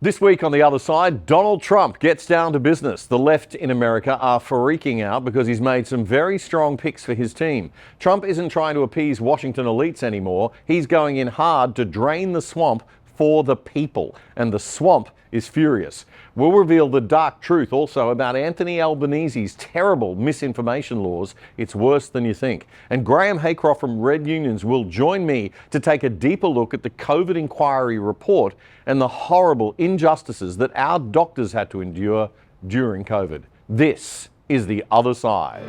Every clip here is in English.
This week on the other side, Donald Trump gets down to business. The left in America are freaking out because he's made some very strong picks for his team. Trump isn't trying to appease Washington elites anymore. He's going in hard to drain the swamp for the people. And the swamp is furious. We'll reveal the dark truth also about Anthony Albanese's terrible misinformation laws. It's worse than you think. And Graham Haycroft from Red Unions will join me to take a deeper look at the COVID inquiry report and the horrible injustices that our doctors had to endure during COVID. This is The Other Side.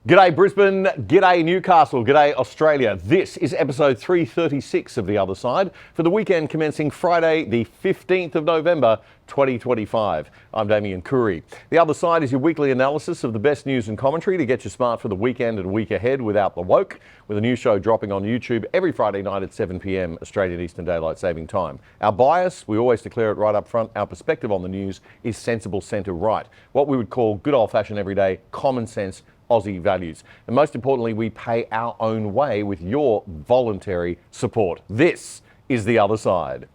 G'day Brisbane, g'day Newcastle, g'day Australia. This is episode 336 of The Other Side for the weekend commencing Friday the 15th of November 2025. I'm Damien Curry. The Other Side is your weekly analysis of the best news and commentary to get you smart for the weekend and week ahead without the woke, with a new show dropping on YouTube every Friday night at 7 p.m. Australian Eastern Daylight Saving Time. Our bias, we always declare it right up front, our perspective on the news is sensible centre right. What we would call good old-fashioned everyday common sense Aussie values. And most importantly, we pay our own way with your voluntary support. This is The Other Side.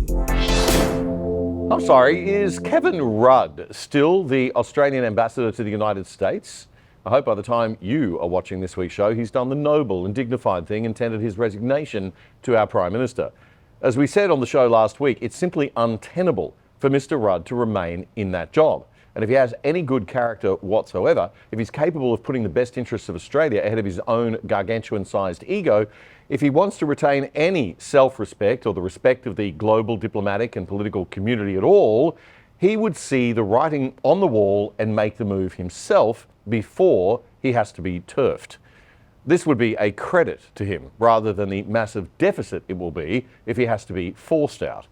I'm sorry, is Kevin Rudd still the Australian ambassador to the United States? I hope by the time you are watching this week's show, he's done the noble and dignified thing and tendered his resignation to our Prime Minister. As we said on the show last week, it's simply untenable for Mr. Rudd to remain in that job. And if he has any good character whatsoever, if he's capable of putting the best interests of Australia ahead of his own gargantuan-sized ego, if he wants to retain any self-respect or the respect of the global diplomatic and political community at all, he would see the writing on the wall and make the move himself before he has to be turfed. This would be a credit to him rather than the massive deficit it will be if he has to be forced out.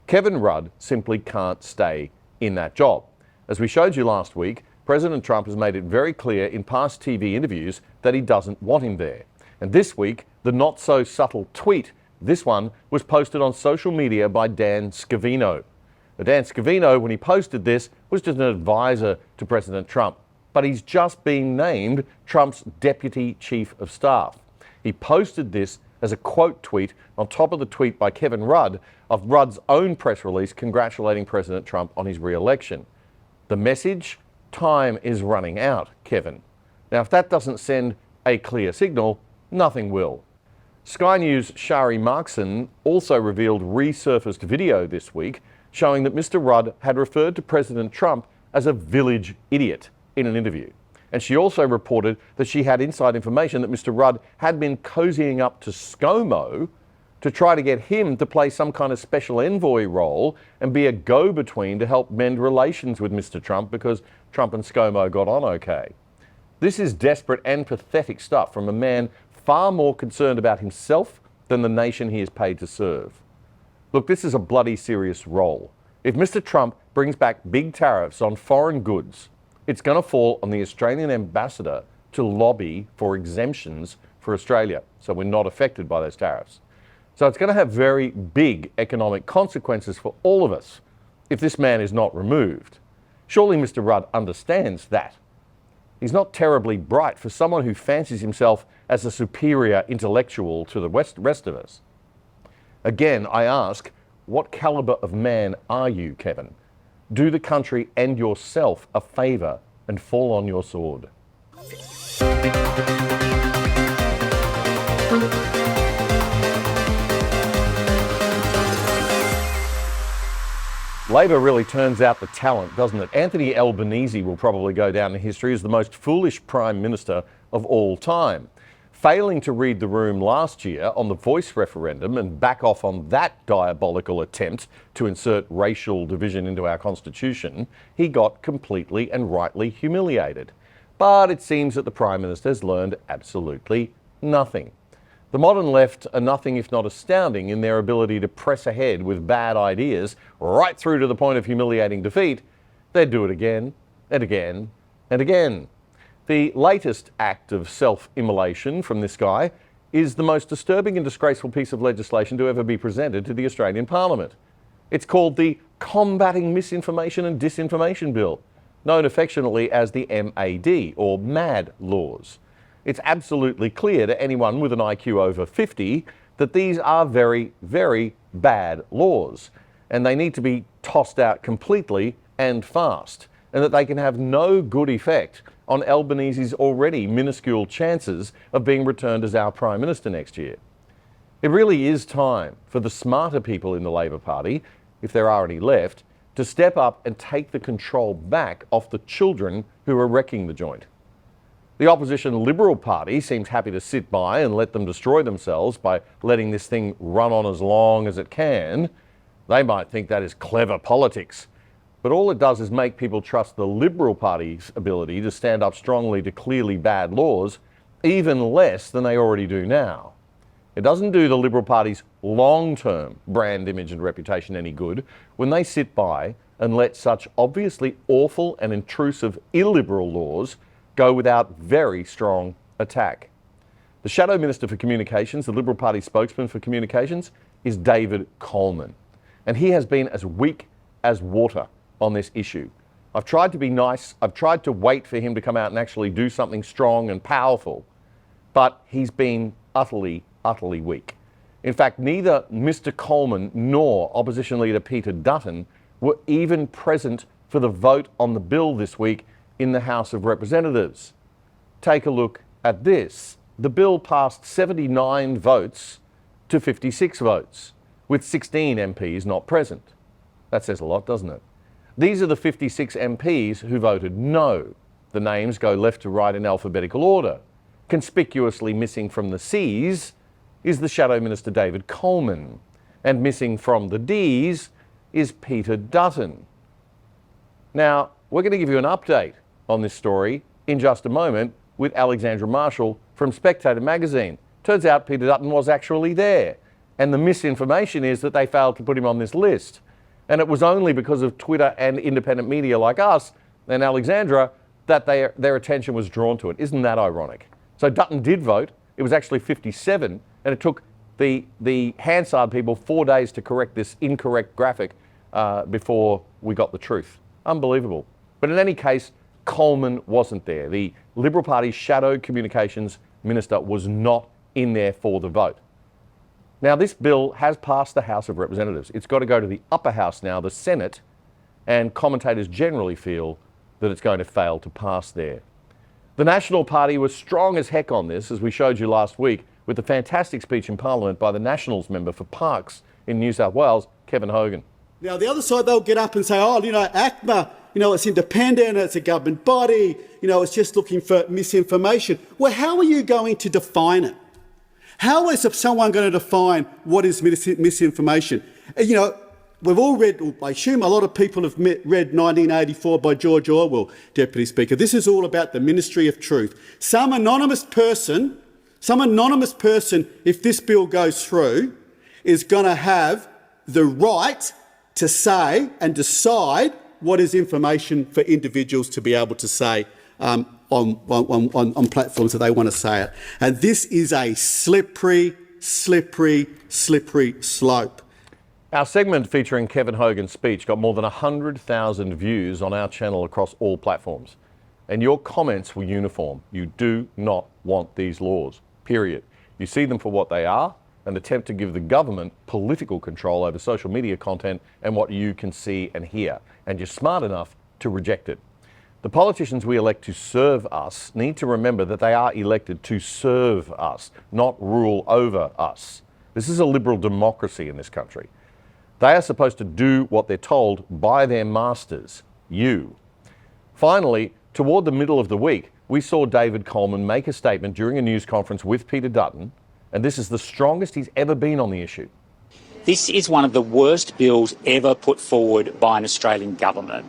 Kevin Rudd simply can't stay in that job. As we showed you last week, President Trump has made it very clear in past TV interviews that he doesn't want him there. And this week, the not-so-subtle tweet, this one, was posted on social media by Dan Scavino. Now, Dan Scavino, when he posted this, was just an advisor to President Trump, but he's just been named Trump's Deputy Chief of Staff. He posted this as a quote tweet on top of the tweet by Kevin Rudd of Rudd's own press release congratulating President Trump on his re-election. The message, time is running out, Kevin. Now, if that doesn't send a clear signal, nothing will. Sky News' Shari Markson also revealed resurfaced video this week showing that Mr. Rudd had referred to President Trump as a village idiot in an interview. And she also reported that she had inside information that Mr. Rudd had been cozying up to ScoMo to try to get him to play some kind of special envoy role and be a go-between to help mend relations with Mr. Trump because Trump and ScoMo got on okay. This is desperate and pathetic stuff from a man far more concerned about himself than the nation he is paid to serve. Look, this is a bloody serious role. If Mr. Trump brings back big tariffs on foreign goods, it's going to fall on the Australian ambassador to lobby for exemptions for Australia, so we're not affected by those tariffs. So it's going to have very big economic consequences for all of us if this man is not removed. Surely Mr. Rudd understands that. He's not terribly bright for someone who fancies himself as a superior intellectual to the rest of us. Again, I ask, what caliber of man are you, Kevin? Do the country and yourself a favour and fall on your sword. Labor really turns out the talent, doesn't it? Anthony Albanese will probably go down in history as the most foolish Prime Minister of all time. Failing to read the room last year on the voice referendum and back off on that diabolical attempt to insert racial division into our Constitution, he got completely and rightly humiliated. But it seems that the Prime Minister has learned absolutely nothing. The modern left are nothing if not astounding in their ability to press ahead with bad ideas right through to the point of humiliating defeat. They'd do it again and again and again. The latest act of self-immolation from this guy is the most disturbing and disgraceful piece of legislation to ever be presented to the Australian Parliament. It's called the Combating Misinformation and Disinformation Bill. known affectionately as the MAD, or MAD laws. It's absolutely clear to anyone with an IQ over 50 that these are very, very bad laws, and they need to be tossed out completely and fast, and that they can have no good effect on Albanese's already minuscule chances of being returned as our Prime Minister next year. It really is time for the smarter people in the Labor Party, if there are any left, to step up and take the control back off the children who are wrecking the joint. The opposition Liberal Party seems happy to sit by and let them destroy themselves by letting this thing run on as long as it can. They might think that is clever politics, but all it does is make people trust the Liberal Party's ability to stand up strongly to clearly bad laws even less than they already do now. It doesn't do the Liberal Party's long-term brand image and reputation any good when they sit by and let such obviously awful and intrusive illiberal laws go without very strong attack. The Shadow Minister for Communications, the Liberal Party spokesman for communications, is David Coleman. And he has been as weak as water on this issue. I've tried to be nice. I've tried to wait for him to come out and actually do something strong and powerful. But he's been utterly weak. In fact, neither Mr. Coleman nor opposition leader Peter Dutton were even present for the vote on the bill this week in the House of Representatives. Take a look at this. The bill passed 79 votes to 56 votes, with 16 MPs not present. That says a lot, doesn't it? These are the 56 MPs who voted no. The names go left to right in alphabetical order. Conspicuously missing from the C's is the Shadow Minister David Coleman, and missing from the D's is Peter Dutton. Now, we're going to give you an update on this story in just a moment with Alexandra Marshall from Spectator magazine. Turns out Peter Dutton was actually there, and the misinformation is that they failed to put him on this list. And it was only because of Twitter and independent media like us and Alexandra that their attention was drawn to it. Isn't that ironic? So Dutton did vote. It was actually 57, and it took the Hansard people 4 days to correct this incorrect graphic before we got the truth. Unbelievable. But in any case, Coleman wasn't there. The Liberal Party's shadow communications minister was not in there for the vote. Now, this bill has passed the House of Representatives. It's got to go to the upper house now, the Senate, and commentators generally feel that it's going to fail to pass there. The National Party was strong as heck on this, as we showed you last week, with the fantastic speech in Parliament by the Nationals member for Parks in New South Wales, Kevin Hogan. Now, the other side, they'll get up and say, oh, ACMA, it's independent, it's a government body, it's just looking for misinformation. Well, how are you going to define it? How is someone going to define what is misinformation? We've all read, I assume a lot of people have read 1984 by George Orwell, Deputy Speaker. This is all about the Ministry of Truth. Some anonymous person, if this bill goes through, is going to have the right to say and decide what is information for individuals to be able to say on platforms that they want to say it. And this is a slippery slope. Our segment featuring Kevin Hogan's speech got more than 100,000 views on our channel across all platforms. And your comments were uniform. You do not want these laws, period. You see them for what they are, an attempt to give the government political control over social media content and what you can see and hear. And you're smart enough to reject it. The politicians we elect to serve us need to remember that they are elected to serve us, not rule over us. This is a liberal democracy in this country. They are supposed to do what they're told by their masters, you. Finally, toward the middle of the week, we saw David Coleman make a statement during a news conference with Peter Dutton, and this is the strongest he's ever been on the issue. This is one of the worst bills ever put forward by an Australian government.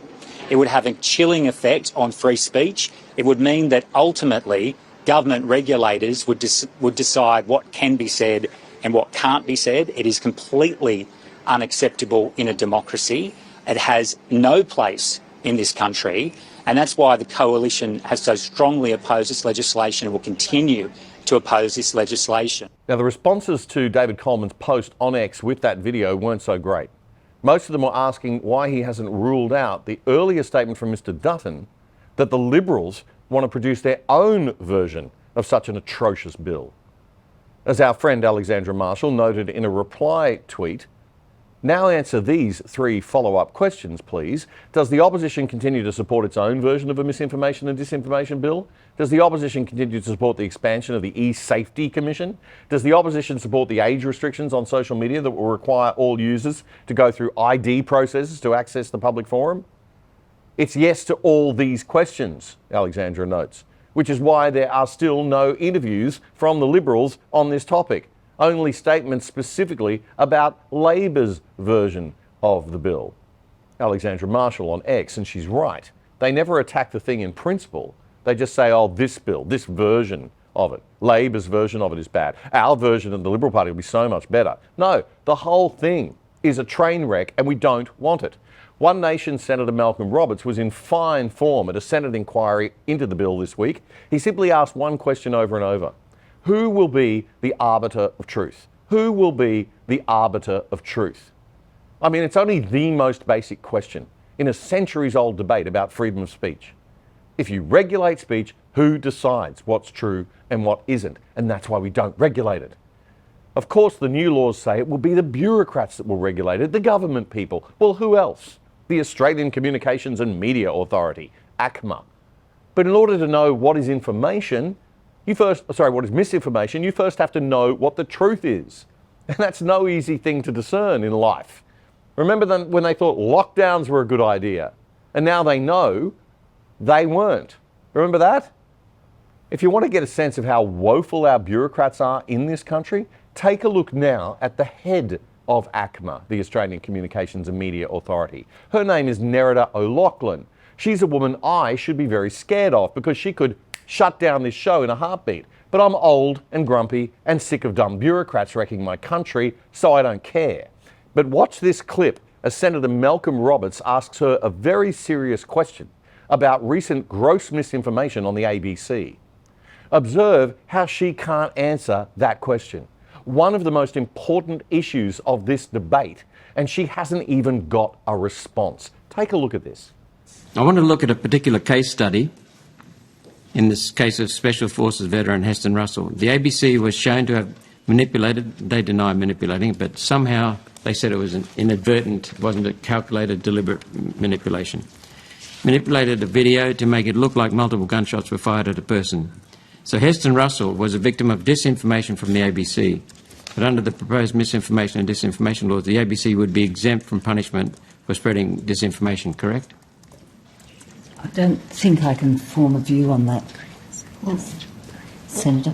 It would have a chilling effect on free speech. It would mean that ultimately government regulators would decide what can be said and what can't be said. It is completely unacceptable in a democracy. It has no place in this country, and that's why the Coalition has so strongly opposed this legislation and will continue to oppose this legislation. Now, the responses to David Coleman's post on X with that video weren't so great. Most of them were asking why he hasn't ruled out the earlier statement from Mr. Dutton that the Liberals want to produce their own version of such an atrocious bill. As our friend Alexandra Marshall noted in a reply tweet, now answer these 3 follow-up questions, please. Does the opposition continue to support its own version of a misinformation and disinformation bill? Does the opposition continue to support the expansion of the E-Safety Commission? Does the opposition support the age restrictions on social media that will require all users to go through ID processes to access the public forum? It's yes to all these questions, Alexandra notes, which is why there are still no interviews from the Liberals on this topic. Only statements specifically about Labor's version of the bill. Alexandra Marshall on X, and she's right. They never attack the thing in principle. They just say, oh, this bill, this version of it, Labor's version of it is bad. Our version of the Liberal Party will be so much better. No, the whole thing is a train wreck and we don't want it. One Nation Senator Malcolm Roberts was in fine form at a Senate inquiry into the bill this week. He simply asked one question over and over. Who will be the arbiter of truth? Who will be the arbiter of truth? I mean, it's only the most basic question in a centuries-old debate about freedom of speech. If you regulate speech, who decides what's true and what isn't? And that's why we don't regulate it. Of course, the new laws say it will be the bureaucrats that will regulate it, the government people. Well, who else? The Australian Communications and Media Authority, ACMA. But in order to know what is information, what is misinformation, you first have to know what the truth is. And that's no easy thing to discern in life. Remember when they thought lockdowns were a good idea, and now they know they weren't. Remember that? If you want to get a sense of how woeful our bureaucrats are in this country, take a look now at the head of ACMA, the Australian Communications and Media Authority. Her name is Nerida O'Loughlin. She's a woman I should be very scared of because she could shut down this show in a heartbeat. But I'm old and grumpy and sick of dumb bureaucrats wrecking my country, so I don't care. But watch this clip as Senator Malcolm Roberts asks her a very serious question about recent gross misinformation on the ABC. Observe how she can't answer that question. One of the most important issues of this debate, and she hasn't even got a response. Take a look at this. I want to look at a particular case study. In this case of Special Forces veteran Heston Russell, the ABC was shown to have manipulated, they deny manipulating, but somehow they said it was an inadvertent, it wasn't a calculated, deliberate manipulation. Manipulated a video to make it look like multiple gunshots were fired at a person. So Heston Russell was a victim of disinformation from the ABC. But under the proposed misinformation and disinformation laws, the ABC would be exempt from punishment for spreading disinformation, correct? I don't think I can form a view on that, Senator.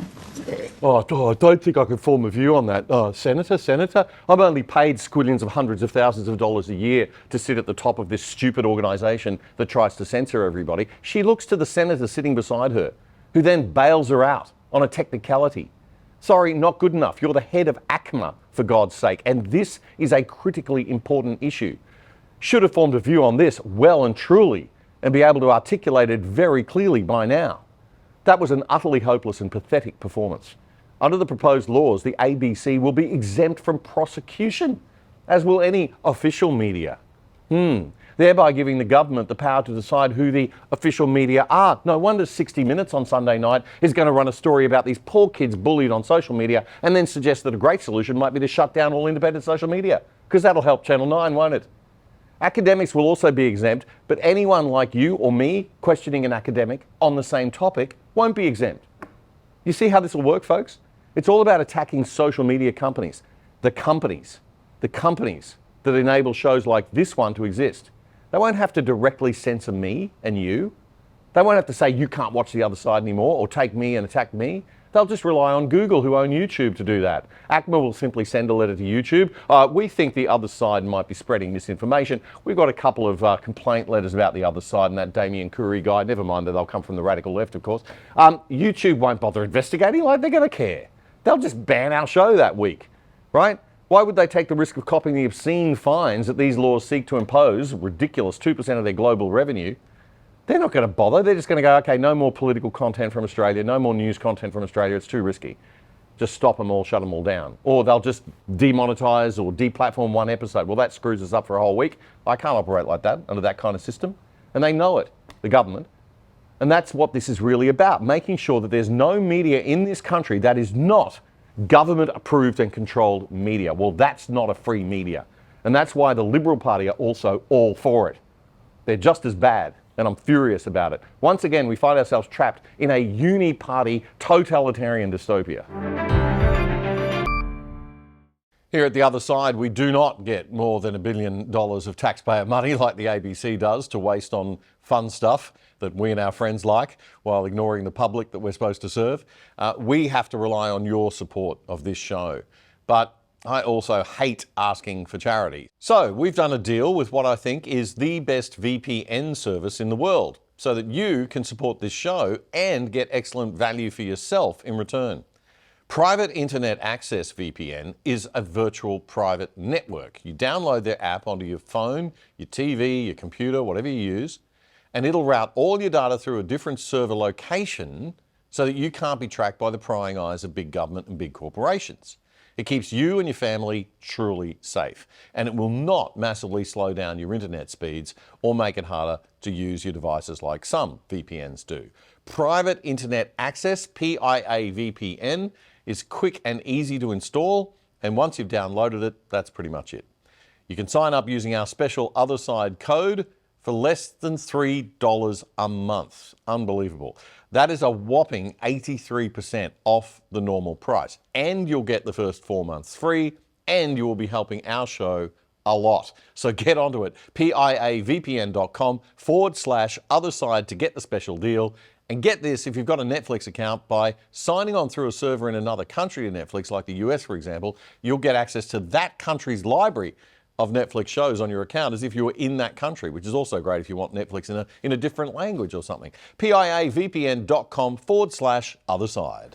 I don't think I can form a view on that. Senator, I'm only paid squillions of hundreds of thousands of dollars a year to sit at the top of this stupid organisation that tries to censor everybody. She looks to the senator sitting beside her, who then bails her out on a technicality. Sorry, not good enough. You're the head of ACMA, for God's sake, and this is a critically important issue. Should have formed a view on this well and truly, and be able to articulate it very clearly by now. That was an utterly hopeless and pathetic performance. Under the proposed laws, the ABC will be exempt from prosecution, as will any official media. Thereby giving the government the power to decide who the official media are. No wonder 60 Minutes on Sunday night is going to run a story about these poor kids bullied on social media and then suggest that a great solution might be to shut down all independent social media, because that'll help Channel 9, won't it? Academics will also be exempt, but anyone like you or me questioning an academic on the same topic won't be exempt. You see how this will work, folks? It's all about attacking social media companies. The companies that enable shows like this one to exist. They won't have to directly censor me and you. They won't have to say you can't watch the other side anymore or take me and attack me. They'll just rely on Google, who own YouTube, to do that. ACMA will simply send a letter to YouTube. We think the other side might be spreading misinformation. We've got a couple of complaint letters about the other side and that Damien Curry guy. Never mind that they'll come from the radical left, of course. YouTube won't bother investigating like they're going to care. They'll just ban our show that week, right? Why would they take the risk of copying the obscene fines that these laws seek to impose, ridiculous 2% of their global revenue? They're not going to bother. They're just going to go, okay, no more political content from Australia, no more news content from Australia. It's too risky. just stop them all, shut them all down. Or they'll just demonetize or deplatform one episode. Well, that screws us up for a whole week. I can't operate like that under that kind of system. And they know it, the government. And that's what this is really about, making sure that there's no media in this country that is not government approved and controlled media. Well, that's not a free media. And that's why the Liberal Party are also all for it. They're just as bad, and I'm furious about it. Once again, we find ourselves trapped in a uni-party totalitarian dystopia. Here at the other side, we do not get more than $1 billion of taxpayer money like the ABC does to waste on fun stuff that we and our friends like while ignoring the public that we're supposed to serve. We have to rely on your support of this show. But I also hate asking for charity. So we've done a deal with what I think is the best VPN service in the world so that you can support this show and get excellent value for yourself in return. Private Internet Access VPN is a virtual private network. You download their app onto your phone, your TV, your computer, whatever you use, and it'll route all your data through a different server location so that you can't be tracked by the prying eyes of big government and big corporations. It keeps you and your family truly safe, and it will not massively slow down your internet speeds or make it harder to use your devices like some VPNs do. Private Internet Access, PIA VPN, is quick and easy to install, and once you've downloaded it, that's pretty much it. You can sign up using our special Other Side code for less than $3 a month. Unbelievable. That is a whopping 83% off the normal price. And you'll get the first 4 months free, and you will be helping our show a lot. So get onto it, piavpn.com/otherside to get the special deal. And get this, if you've got a Netflix account, by signing on through a server in another country to Netflix, like the US, for example, you'll get access to that country's library of Netflix shows on your account as if you were in that country, which is also great if you want Netflix in a different language or something. piavpn.com/otherside.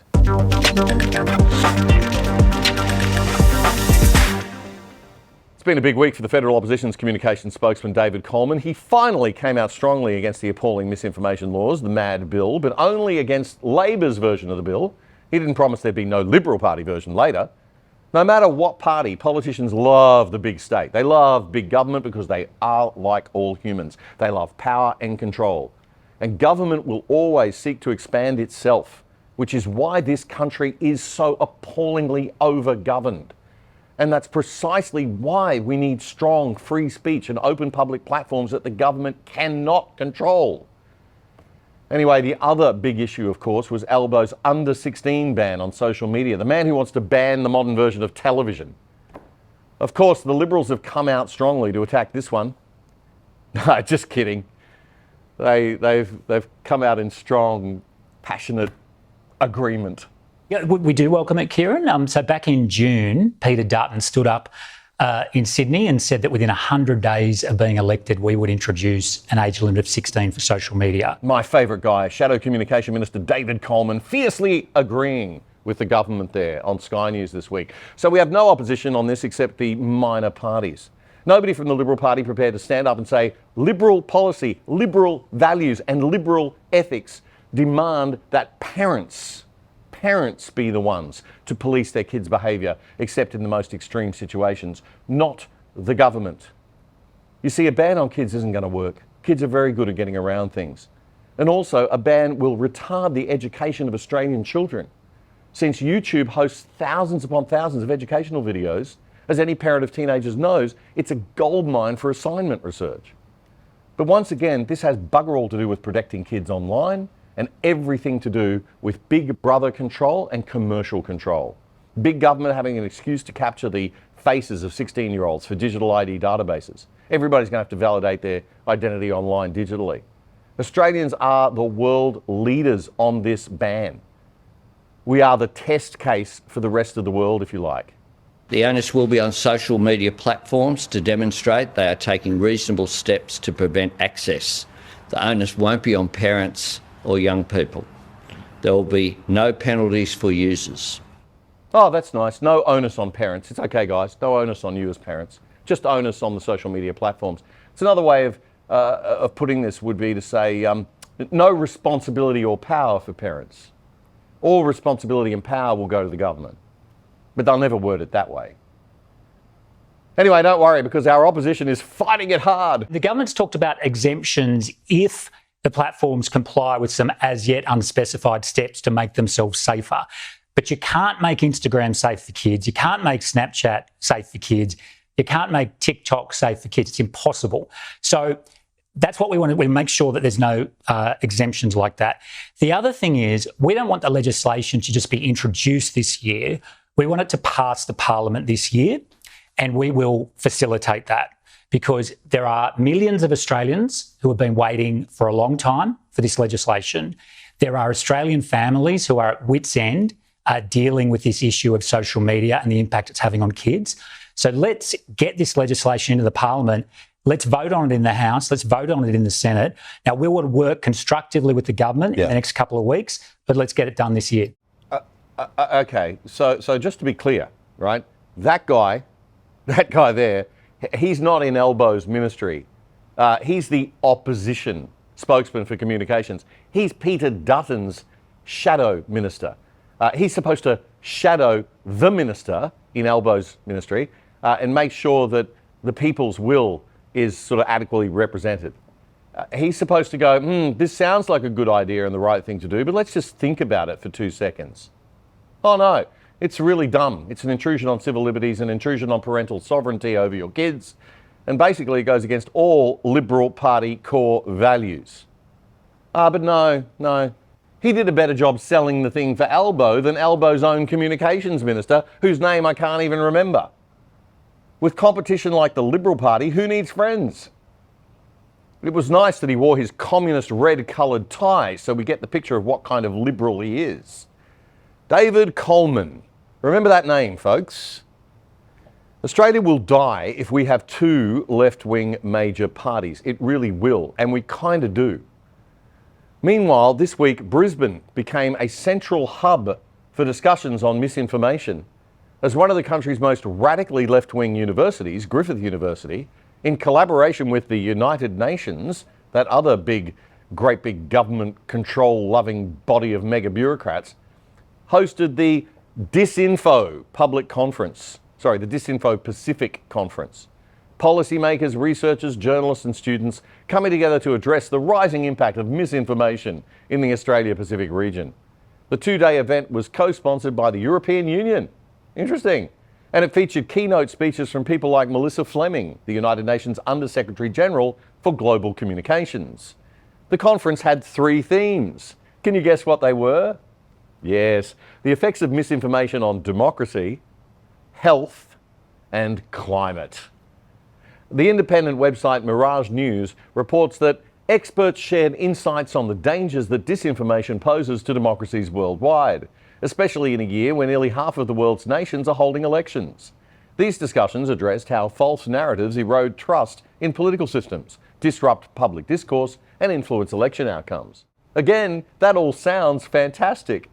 It's been a big week for the Federal Opposition's communications spokesman David Coleman. He finally came out strongly against the appalling misinformation laws, the MAD bill, but only against Labor's version of the bill. He didn't promise there'd be no Liberal Party version later. No matter what party, politicians love the big state. They love big government because they are like all humans. They love power and control. And government will always seek to expand itself, which is why this country is so appallingly over-governed. And that's precisely why we need strong free speech and open public platforms that the government cannot control. Anyway, the other big issue, of course, was Albo's under-16 ban on social media, the man who wants to ban the modern version of television. Of course, the Liberals have come out strongly to attack this one. No, just kidding. They've come out in strong, passionate agreement. Yeah, we do welcome it, Kieran. So back in June, Peter Dutton stood up in Sydney and said that within 100 days of being elected, we would introduce an age limit of 16 for social media. My favourite guy, Shadow Communication Minister David Coleman, fiercely agreeing with the government there on Sky News this week. So we have no opposition on this except the minor parties. Nobody from the Liberal Party prepared to stand up and say Liberal policy, Liberal values and Liberal ethics demand that parents be the ones to police their kids' behaviour, except in the most extreme situations, not the government. You see, a ban on kids isn't going to work. Kids are very good at getting around things. And also, a ban will retard the education of Australian children. Since YouTube hosts thousands upon thousands of educational videos, as any parent of teenagers knows, it's a goldmine for assignment research. But once again, this has bugger all to do with protecting kids online, and everything to do with big brother control and commercial control. Big government having an excuse to capture the faces of 16-year-olds for digital ID databases. Everybody's going to have to validate their identity online digitally. Australians are the world leaders on this ban. We are the test case for the rest of the world, if you like. The onus will be on social media platforms to demonstrate they are taking reasonable steps to prevent access. The onus won't be on parents or young people. There will be no penalties for users. Oh, that's nice. No onus on parents. It's okay, guys. No onus on you as parents. Just onus on the social media platforms. It's another way of putting this would be to say no responsibility or power for parents. All responsibility and power will go to the government. But they'll never word it that way. Anyway, don't worry, because our opposition is fighting it hard. The government's talked about exemptions if the platforms comply with some as yet unspecified steps to make themselves safer. But you can't make Instagram safe for kids. You can't make Snapchat safe for kids. You can't make TikTok safe for kids. It's impossible. So that's what we want to make sure that there's no exemptions like that. The other thing is we don't want the legislation to just be introduced this year. We want it to pass the Parliament this year, and we will facilitate that because there are millions of Australians who have been waiting for a long time for this legislation. There are Australian families who are at wit's end dealing with this issue of social media and the impact it's having on kids. So let's get this legislation into the Parliament. Let's vote on it in the House. Let's vote on it in the Senate. Now, we will work constructively with the government in the next couple of weeks, but let's get it done this year. Okay, so just to be clear, right? That guy there, he's not in Albo's ministry. He's the opposition spokesman for communications. He's Peter Dutton's shadow minister. He's supposed to shadow the minister in Albo's ministry and make sure that the people's will is sort of adequately represented. He's supposed to go, this sounds like a good idea and the right thing to do, but let's just think about it for 2 seconds. Oh no, it's really dumb. It's an intrusion on civil liberties, an intrusion on parental sovereignty over your kids, and basically it goes against all Liberal Party core values. But no. He did a better job selling the thing for Albo than Albo's own communications minister, whose name I can't even remember. With competition like the Liberal Party, who needs friends? It was nice that he wore his communist red-coloured tie so we get the picture of what kind of Liberal he is. David Coleman. Remember that name, folks. Australia will die if we have 2 left-wing major parties. It really will, and we kind of do. Meanwhile, this week, Brisbane became a central hub for discussions on misinformation as one of the country's most radically left-wing universities, Griffith University, in collaboration with the United Nations, that other great big government control-loving body of mega bureaucrats, hosted the Disinfo public conference. The Disinfo Pacific Conference. Policymakers, researchers, journalists and students coming together to address the rising impact of misinformation in the Australia-Pacific region. The 2-day event was co-sponsored by the European Union. Interesting. And it featured keynote speeches from people like Melissa Fleming, the United Nations Under-Secretary General for Global Communications. The conference had 3 themes. Can you guess what they were? Yes, the effects of misinformation on democracy, health and climate. The independent website Mirage News reports that experts shared insights on the dangers that disinformation poses to democracies worldwide, especially in a year when nearly half of the world's nations are holding elections. These discussions addressed how false narratives erode trust in political systems, disrupt public discourse, and influence election outcomes. Again, that all sounds fantastic.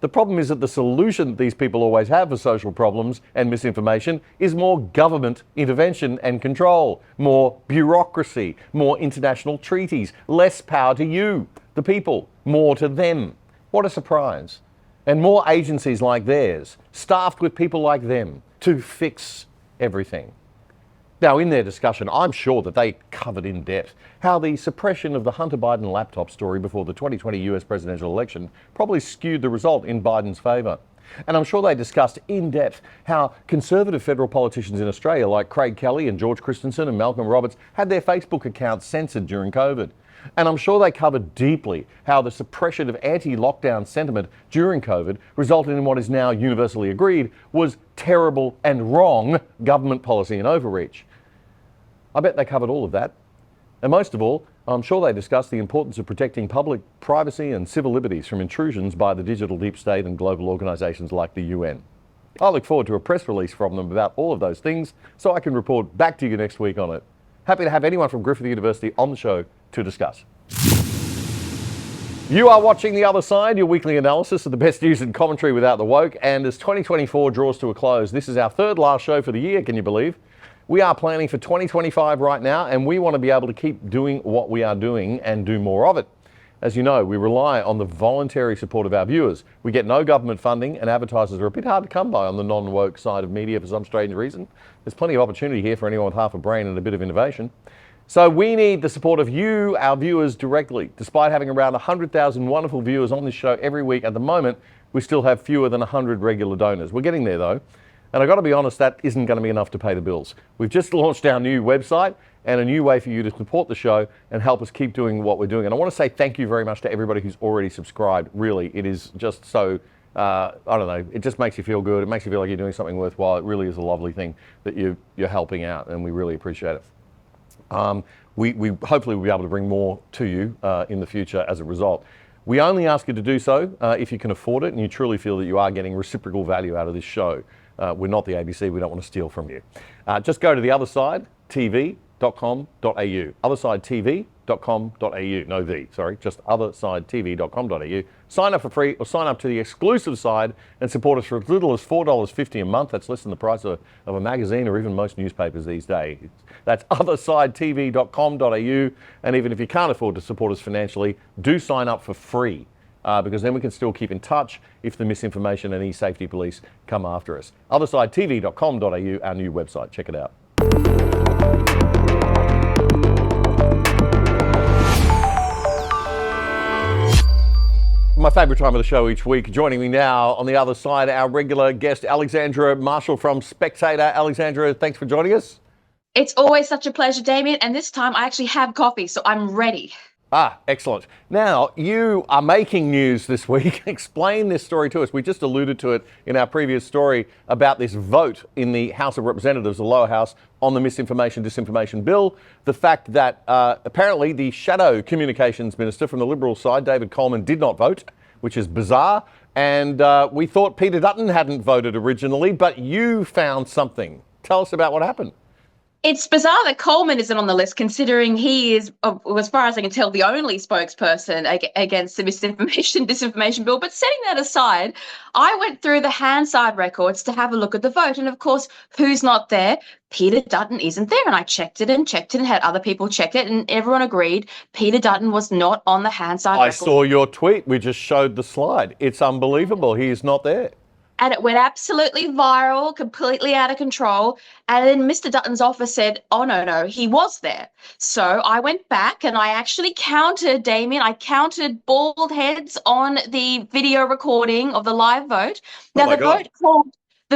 The problem is that the solution that these people always have for social problems and misinformation is more government intervention and control, more bureaucracy, more international treaties, less power to you, the people, more to them. What a surprise. And more agencies like theirs, staffed with people like them, to fix everything. Now, in their discussion, I'm sure that they covered in depth how the suppression of the Hunter Biden laptop story before the 2020 US presidential election probably skewed the result in Biden's favour. And I'm sure they discussed in depth how conservative federal politicians in Australia like Craig Kelly and George Christensen and Malcolm Roberts had their Facebook accounts censored during COVID. And I'm sure they covered deeply how the suppression of anti-lockdown sentiment during COVID resulted in what is now universally agreed was terrible and wrong government policy and overreach. I bet they covered all of that. And most of all, I'm sure they discussed the importance of protecting public privacy and civil liberties from intrusions by the digital deep state and global organisations like the UN. I look forward to a press release from them about all of those things so I can report back to you next week on it. Happy to have anyone from Griffith University on the show to discuss. You are watching The Other Side, your weekly analysis of the best news and commentary without the woke. And as 2024 draws to a close, this is our 3rd last show for the year, can you believe? We are planning for 2025 right now, and we want to be able to keep doing what we are doing and do more of it. As you know, we rely on the voluntary support of our viewers. We get no government funding, and advertisers are a bit hard to come by on the non-woke side of media for some strange reason. There's plenty of opportunity here for anyone with half a brain and a bit of innovation. So we need the support of you, our viewers, directly. Despite having around 100,000 wonderful viewers on this show every week at the moment, we still have fewer than 100 regular donors. We're getting there though. And I've got to be honest, that isn't going to be enough to pay the bills. We've just launched our new website and a new way for you to support the show and help us keep doing what we're doing. And I want to say thank you very much to everybody who's already subscribed. Really, it is just so, I don't know, it just makes you feel good. It makes you feel like you're doing something worthwhile. It really is a lovely thing that you're helping out, and we really appreciate it. We hopefully will be able to bring more to you in the future as a result. We only ask you to do so if you can afford it and you truly feel that you are getting reciprocal value out of this show. We're not the ABC, we don't want to steal from you. Just go to the othersidetv.com.au. Othersidetv.com.au. No the, sorry, just othersidetv.com.au. Sign up for free or sign up to the exclusive side and support us for as little as $4.50 a month. That's less than the price of a magazine or even most newspapers these days. That's othersidetv.com.au. And even if you can't afford to support us financially, do sign up for free. Because then we can still keep in touch if the misinformation and e-safety police come after us. Othersidetv.com.au, our new website. Check it out. My favourite time of the show each week. Joining me now on the other side, our regular guest, Alexandra Marshall from Spectator. Alexandra, thanks for joining us. It's always such a pleasure, Damien, and this time I actually have coffee, so I'm ready. Ah, excellent. Now, you are making news this week. Explain this story to us. We just alluded to it in our previous story about this vote in the House of Representatives, the lower house, on the Misinformation, Disinformation bill. The fact that apparently the shadow communications minister from the Liberal side, David Coleman, did not vote, which is bizarre. And we thought Peter Dutton hadn't voted originally, but you found something. Tell us about what happened. It's bizarre that Coleman isn't on the list, considering he is, as far as I can tell, the only spokesperson against the Misinformation, Disinformation bill. But setting that aside, I went through the Hansard records to have a look at the vote. And of course, who's not there? Peter Dutton isn't there. And I checked it and had other people check it, and everyone agreed Peter Dutton was not on the Hansard record. I saw your tweet. We just showed the slide. It's unbelievable. He is not there. And it went absolutely viral, completely out of control. And then Mr. Dutton's office said, oh, no, he was there. So I went back and I actually counted, Damien, I counted bald heads on the video recording of the live vote. Now, the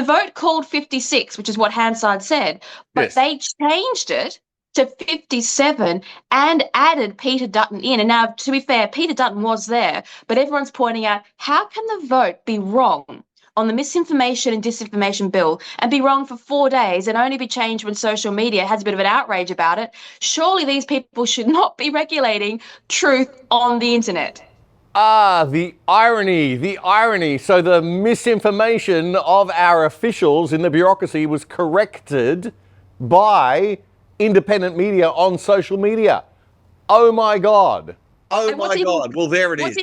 vote called 56, which is what Hansard said, but they changed it to 57 and added Peter Dutton in. And now, to be fair, Peter Dutton was there, but everyone's pointing out, how can the vote be wrong on the Misinformation and Disinformation bill and be wrong for 4 days and only be changed when social media has a bit of an outrage about it? Surely these people should not be regulating truth on the internet. Ah, the irony. So the misinformation of our officials in the bureaucracy was corrected by independent media on social media. Oh my God. Oh my God. Well, there it is.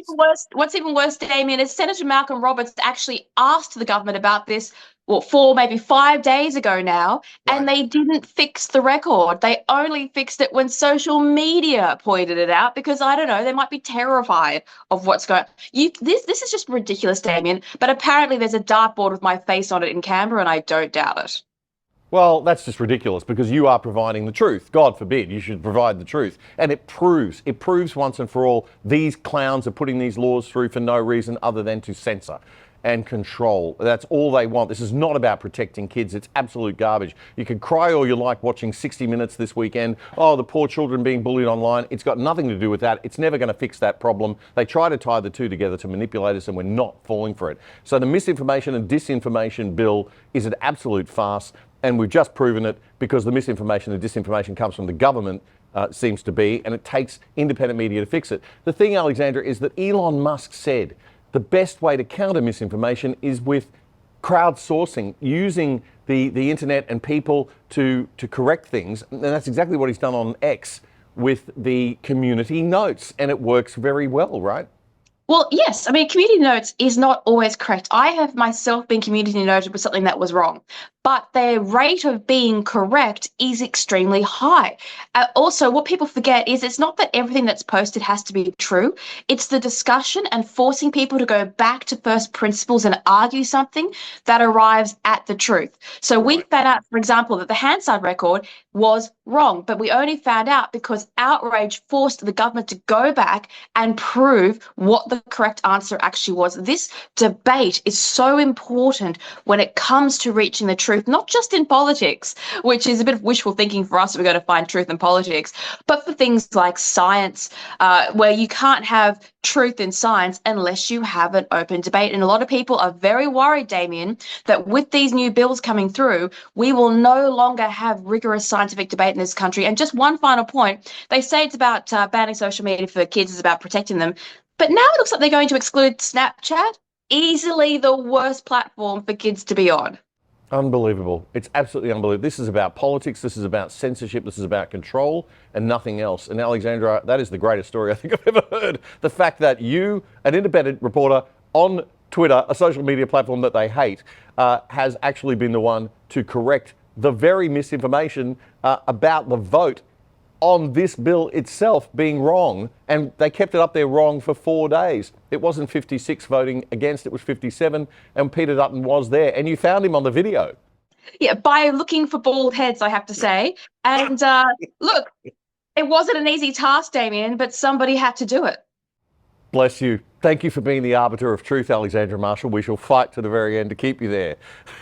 What's even worse, Damien, is Senator Malcolm Roberts actually asked the government about this, 4, maybe 5 days ago now, and they didn't fix the record. They only fixed it when social media pointed it out because, I don't know, they might be terrified of what's going on. This is just ridiculous, Damien, but apparently there's a dartboard with my face on it in Canberra, and I don't doubt it. Well, that's just ridiculous because you are providing the truth. God forbid you should provide the truth. And it proves once and for all, these clowns are putting these laws through for no reason other than to censor and control. That's all they want. This is not about protecting kids. It's absolute garbage. You can cry all you like watching 60 Minutes this weekend. Oh, the poor children being bullied online. It's got nothing to do with that. It's never going to fix that problem. They try to tie the two together to manipulate us, and we're not falling for it. So the Misinformation and Disinformation bill is an absolute farce. And we've just proven it because the misinformation and disinformation comes from the government, seems to be, and it takes independent media to fix it. The thing, Alexandra, is that Elon Musk said the best way to counter misinformation is with crowdsourcing, using the internet and people to correct things. And that's exactly what he's done on X with the community notes. And it works very well, right? Well, yes. I mean, community notes is not always correct. I have myself been community noted with something that was wrong, but their rate of being correct is extremely high. Also, what people forget is it's not that everything that's posted has to be true. It's the discussion and forcing people to go back to first principles and argue something that arrives at the truth. So we found out, for example, that the Hansard record was wrong, but we only found out because outrage forced the government to go back and prove what the correct answer actually was. This debate is so important when it comes to reaching the truth, not just in politics, which is a bit of wishful thinking for us if we're going to find truth in politics, but for things like science, where you can't have truth in science unless you have an open debate. And a lot of people are very worried, Damien, that with these new bills coming through, we will no longer have rigorous scientific debate in this country. And just one final point, they say it's about banning social media for kids, it's about protecting them. But now it looks like they're going to exclude Snapchat, easily the worst platform for kids to be on. Unbelievable. It's absolutely unbelievable. This is about politics, this is about censorship, this is about control and nothing else. And Alexandra, that is the greatest story I think I've ever heard. The fact that you, an independent reporter on Twitter, a social media platform that they hate, has actually been the one to correct the very misinformation about the vote on this bill itself being wrong, and they kept it up there wrong for 4 days. It wasn't 56 voting against, it was 57, and Peter Dutton was there, and you found him on the video. Yeah, by looking for bald heads, I have to say. And look, it wasn't an easy task, Damien, but somebody had to do it. Bless you. Thank you for being the arbiter of truth, Alexandra Marshall. We shall fight to the very end to keep you there.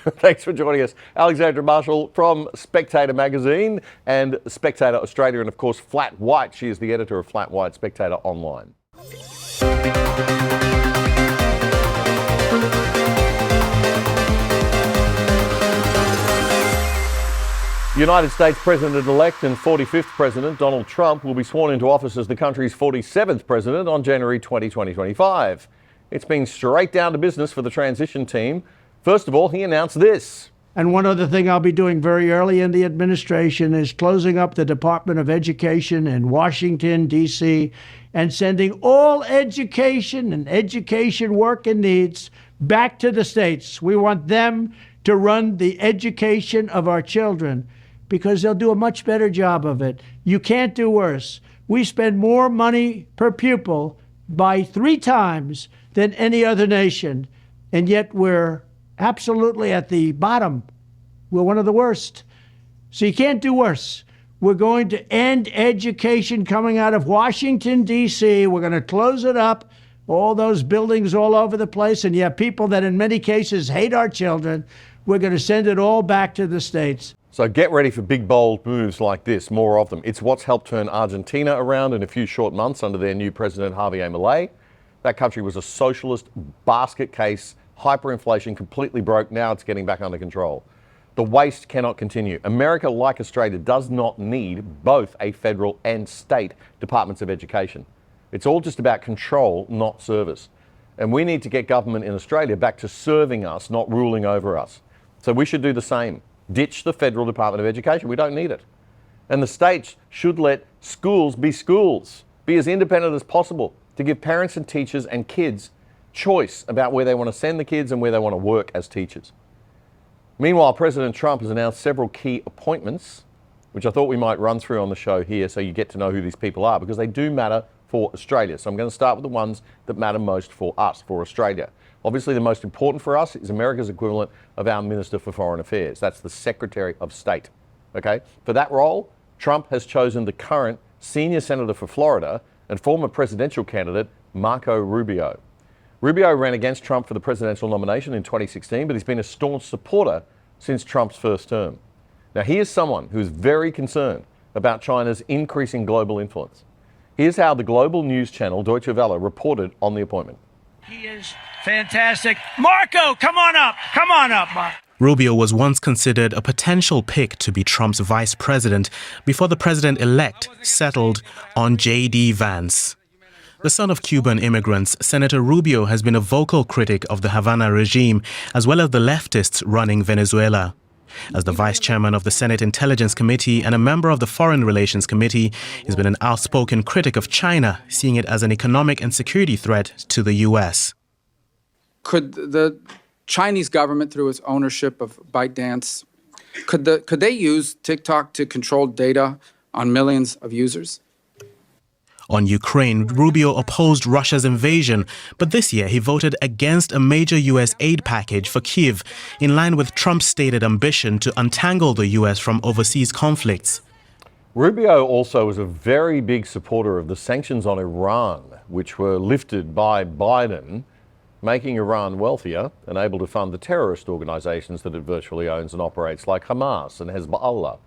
Thanks for joining us. Alexandra Marshall from Spectator magazine and Spectator Australia, and of course Flat White. She is the editor of Flat White, Spectator Online. United States President-elect and 45th President Donald Trump will be sworn into office as the country's 47th President on January 20, 2025. It's been straight down to business for the transition team. First of all, he announced this. And one other thing I'll be doing very early in the administration is closing up the Department of Education in Washington, D.C., and sending all education and education work and needs back to the states. We want them to run the education of our children, because they'll do a much better job of it. You can't do worse. We spend more money per pupil by 3 times than any other nation, and yet we're absolutely at the bottom. We're one of the worst. So you can't do worse. We're going to end education coming out of Washington, D.C. We're going to close it up, all those buildings all over the place, and you have people that in many cases hate our children. We're going to send it all back to the states. So get ready for big, bold moves like this, more of them. It's what's helped turn Argentina around in a few short months under their new president, Javier Milei. That country was a socialist basket case, hyperinflation, completely broke. Now it's getting back under control. The waste cannot continue. America, like Australia, does not need both a federal and state departments of education. It's all just about control, not service. And we need to get government in Australia back to serving us, not ruling over us. So we should do the same. Ditch the Federal Department of Education. We don't need it. And the states should let schools, be as independent as possible to give parents and teachers and kids choice about where they want to send the kids and where they want to work as teachers. Meanwhile, President Trump has announced several key appointments, which I thought we might run through on the show here so you get to know who these people are, because they do matter for Australia. So I'm going to start with the ones that matter most for us, for Australia. Obviously, the most important for us is America's equivalent of our Minister for Foreign Affairs. That's the Secretary of State. Okay? For that role, Trump has chosen the current senior senator for Florida and former presidential candidate, Marco Rubio. Rubio ran against Trump for the presidential nomination in 2016, but he's been a staunch supporter since Trump's first term. Now, he is someone who is very concerned about China's increasing global influence. Here's how the global news channel Deutsche Welle reported on the appointment. He is fantastic. Marco, come on up. Come on up, Marco. Rubio was once considered a potential pick to be Trump's vice president before the president-elect settled on J.D. Vance. The son of Cuban immigrants, Senator Rubio has been a vocal critic of the Havana regime, as well as the leftists running Venezuela. As the vice chairman of the Senate Intelligence Committee and a member of the Foreign Relations Committee, he's been an outspoken critic of China, seeing it as an economic and security threat to the U.S. Could the Chinese government, through its ownership of ByteDance, could they use TikTok to control data on millions of users? On Ukraine, Rubio opposed Russia's invasion, but this year he voted against a major U.S. aid package for Kyiv, in line with Trump's stated ambition to untangle the U.S. from overseas conflicts. Rubio also was a very big supporter of the sanctions on Iran, which were lifted by Biden, making Iran wealthier and able to fund the terrorist organizations that it virtually owns and operates, like Hamas and Hezbollah.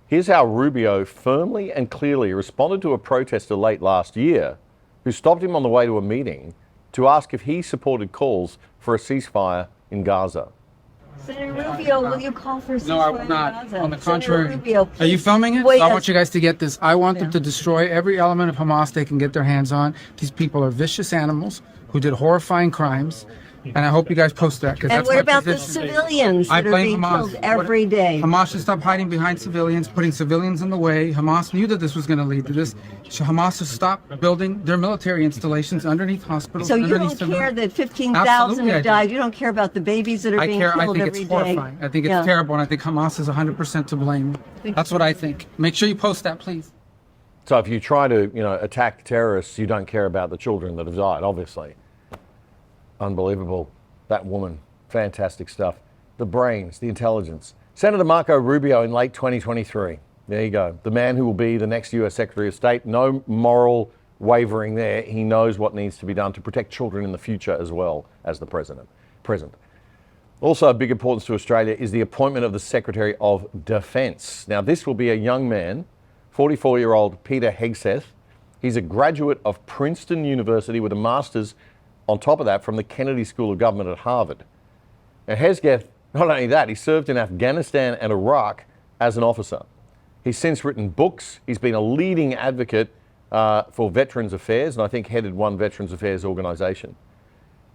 Here's how Rubio firmly and clearly responded to a protester late last year who stopped him on the way to a meeting to ask if he supported calls for a ceasefire in Gaza. Senator Rubio, will you call for a ceasefire? No, I will not. Gaza? On the contrary. Rubio, Are you filming it? Wait, I want you guys to get this. I want them to destroy every element of Hamas they can get their hands on. These people are vicious animals who did horrifying crimes. And I hope you guys post that. And what about the civilians that are being killed every day? Hamas should stop hiding behind civilians, putting civilians in the way. Hamas knew that this was going to lead to this. So Hamas should stop building their military installations underneath hospitals. So you don't care that 15,000 have died? You don't care about the babies that are being killed every day? I think it's horrifying. I think it's terrible, and I think Hamas is 100% to blame. That's what I think. Make sure you post that, please. So if you try to, attack terrorists, you don't care about the children that have died, obviously. Unbelievable. That woman. Fantastic stuff. The brains, the intelligence. Senator Marco Rubio in late 2023. There you go. The man who will be the next US Secretary of State. No moral wavering there. He knows what needs to be done to protect children in the future as well as the present. Also of big importance to Australia is the appointment of the Secretary of Defence. Now this will be a young man, 44-year-old Peter Hegseth. He's a graduate of Princeton University with a master's on top of that from the Kennedy School of Government at Harvard. Now Hegseth, not only that, he served in Afghanistan and Iraq as an officer. He's since written books. He's been a leading advocate for Veterans Affairs, and I think headed one Veterans Affairs organisation.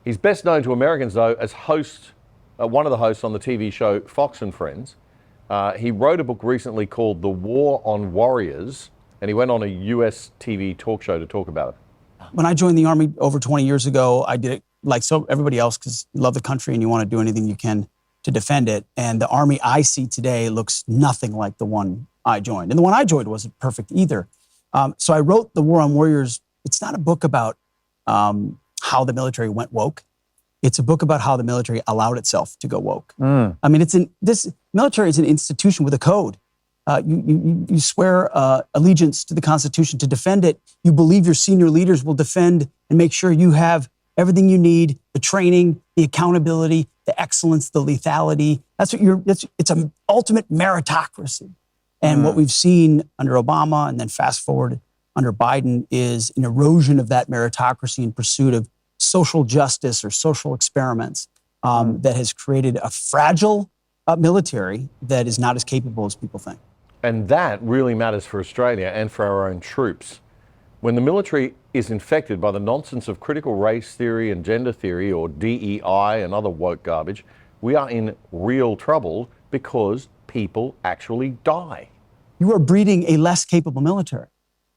He's best known to Americans, though, as one of the hosts on the TV show Fox and Friends. He wrote a book recently called The War on Warriors, and he went on a US TV talk show to talk about it. When I joined the Army over 20 years ago, I did it like so everybody else because you love the country and you want to do anything you can to defend it. And the Army I see today looks nothing like the one I joined. And the one I joined wasn't perfect either. So I wrote The War on Warriors. It's not a book about how the military went woke. It's a book about how the military allowed itself to go woke. I mean, this military is an institution with a code. You swear allegiance to the Constitution to defend it. You believe your senior leaders will defend and make sure you have everything you need, the training, the accountability, the excellence, the lethality. It's an ultimate meritocracy. And what we've seen under Obama and then fast forward under Biden is an erosion of that meritocracy in pursuit of social justice or social experiments that has created a fragile military that is not as capable as people think. And that really matters for Australia and for our own troops. When the military is infected by the nonsense of critical race theory and gender theory, or DEI and other woke garbage, we are in real trouble because people actually die. You are breeding a less capable military.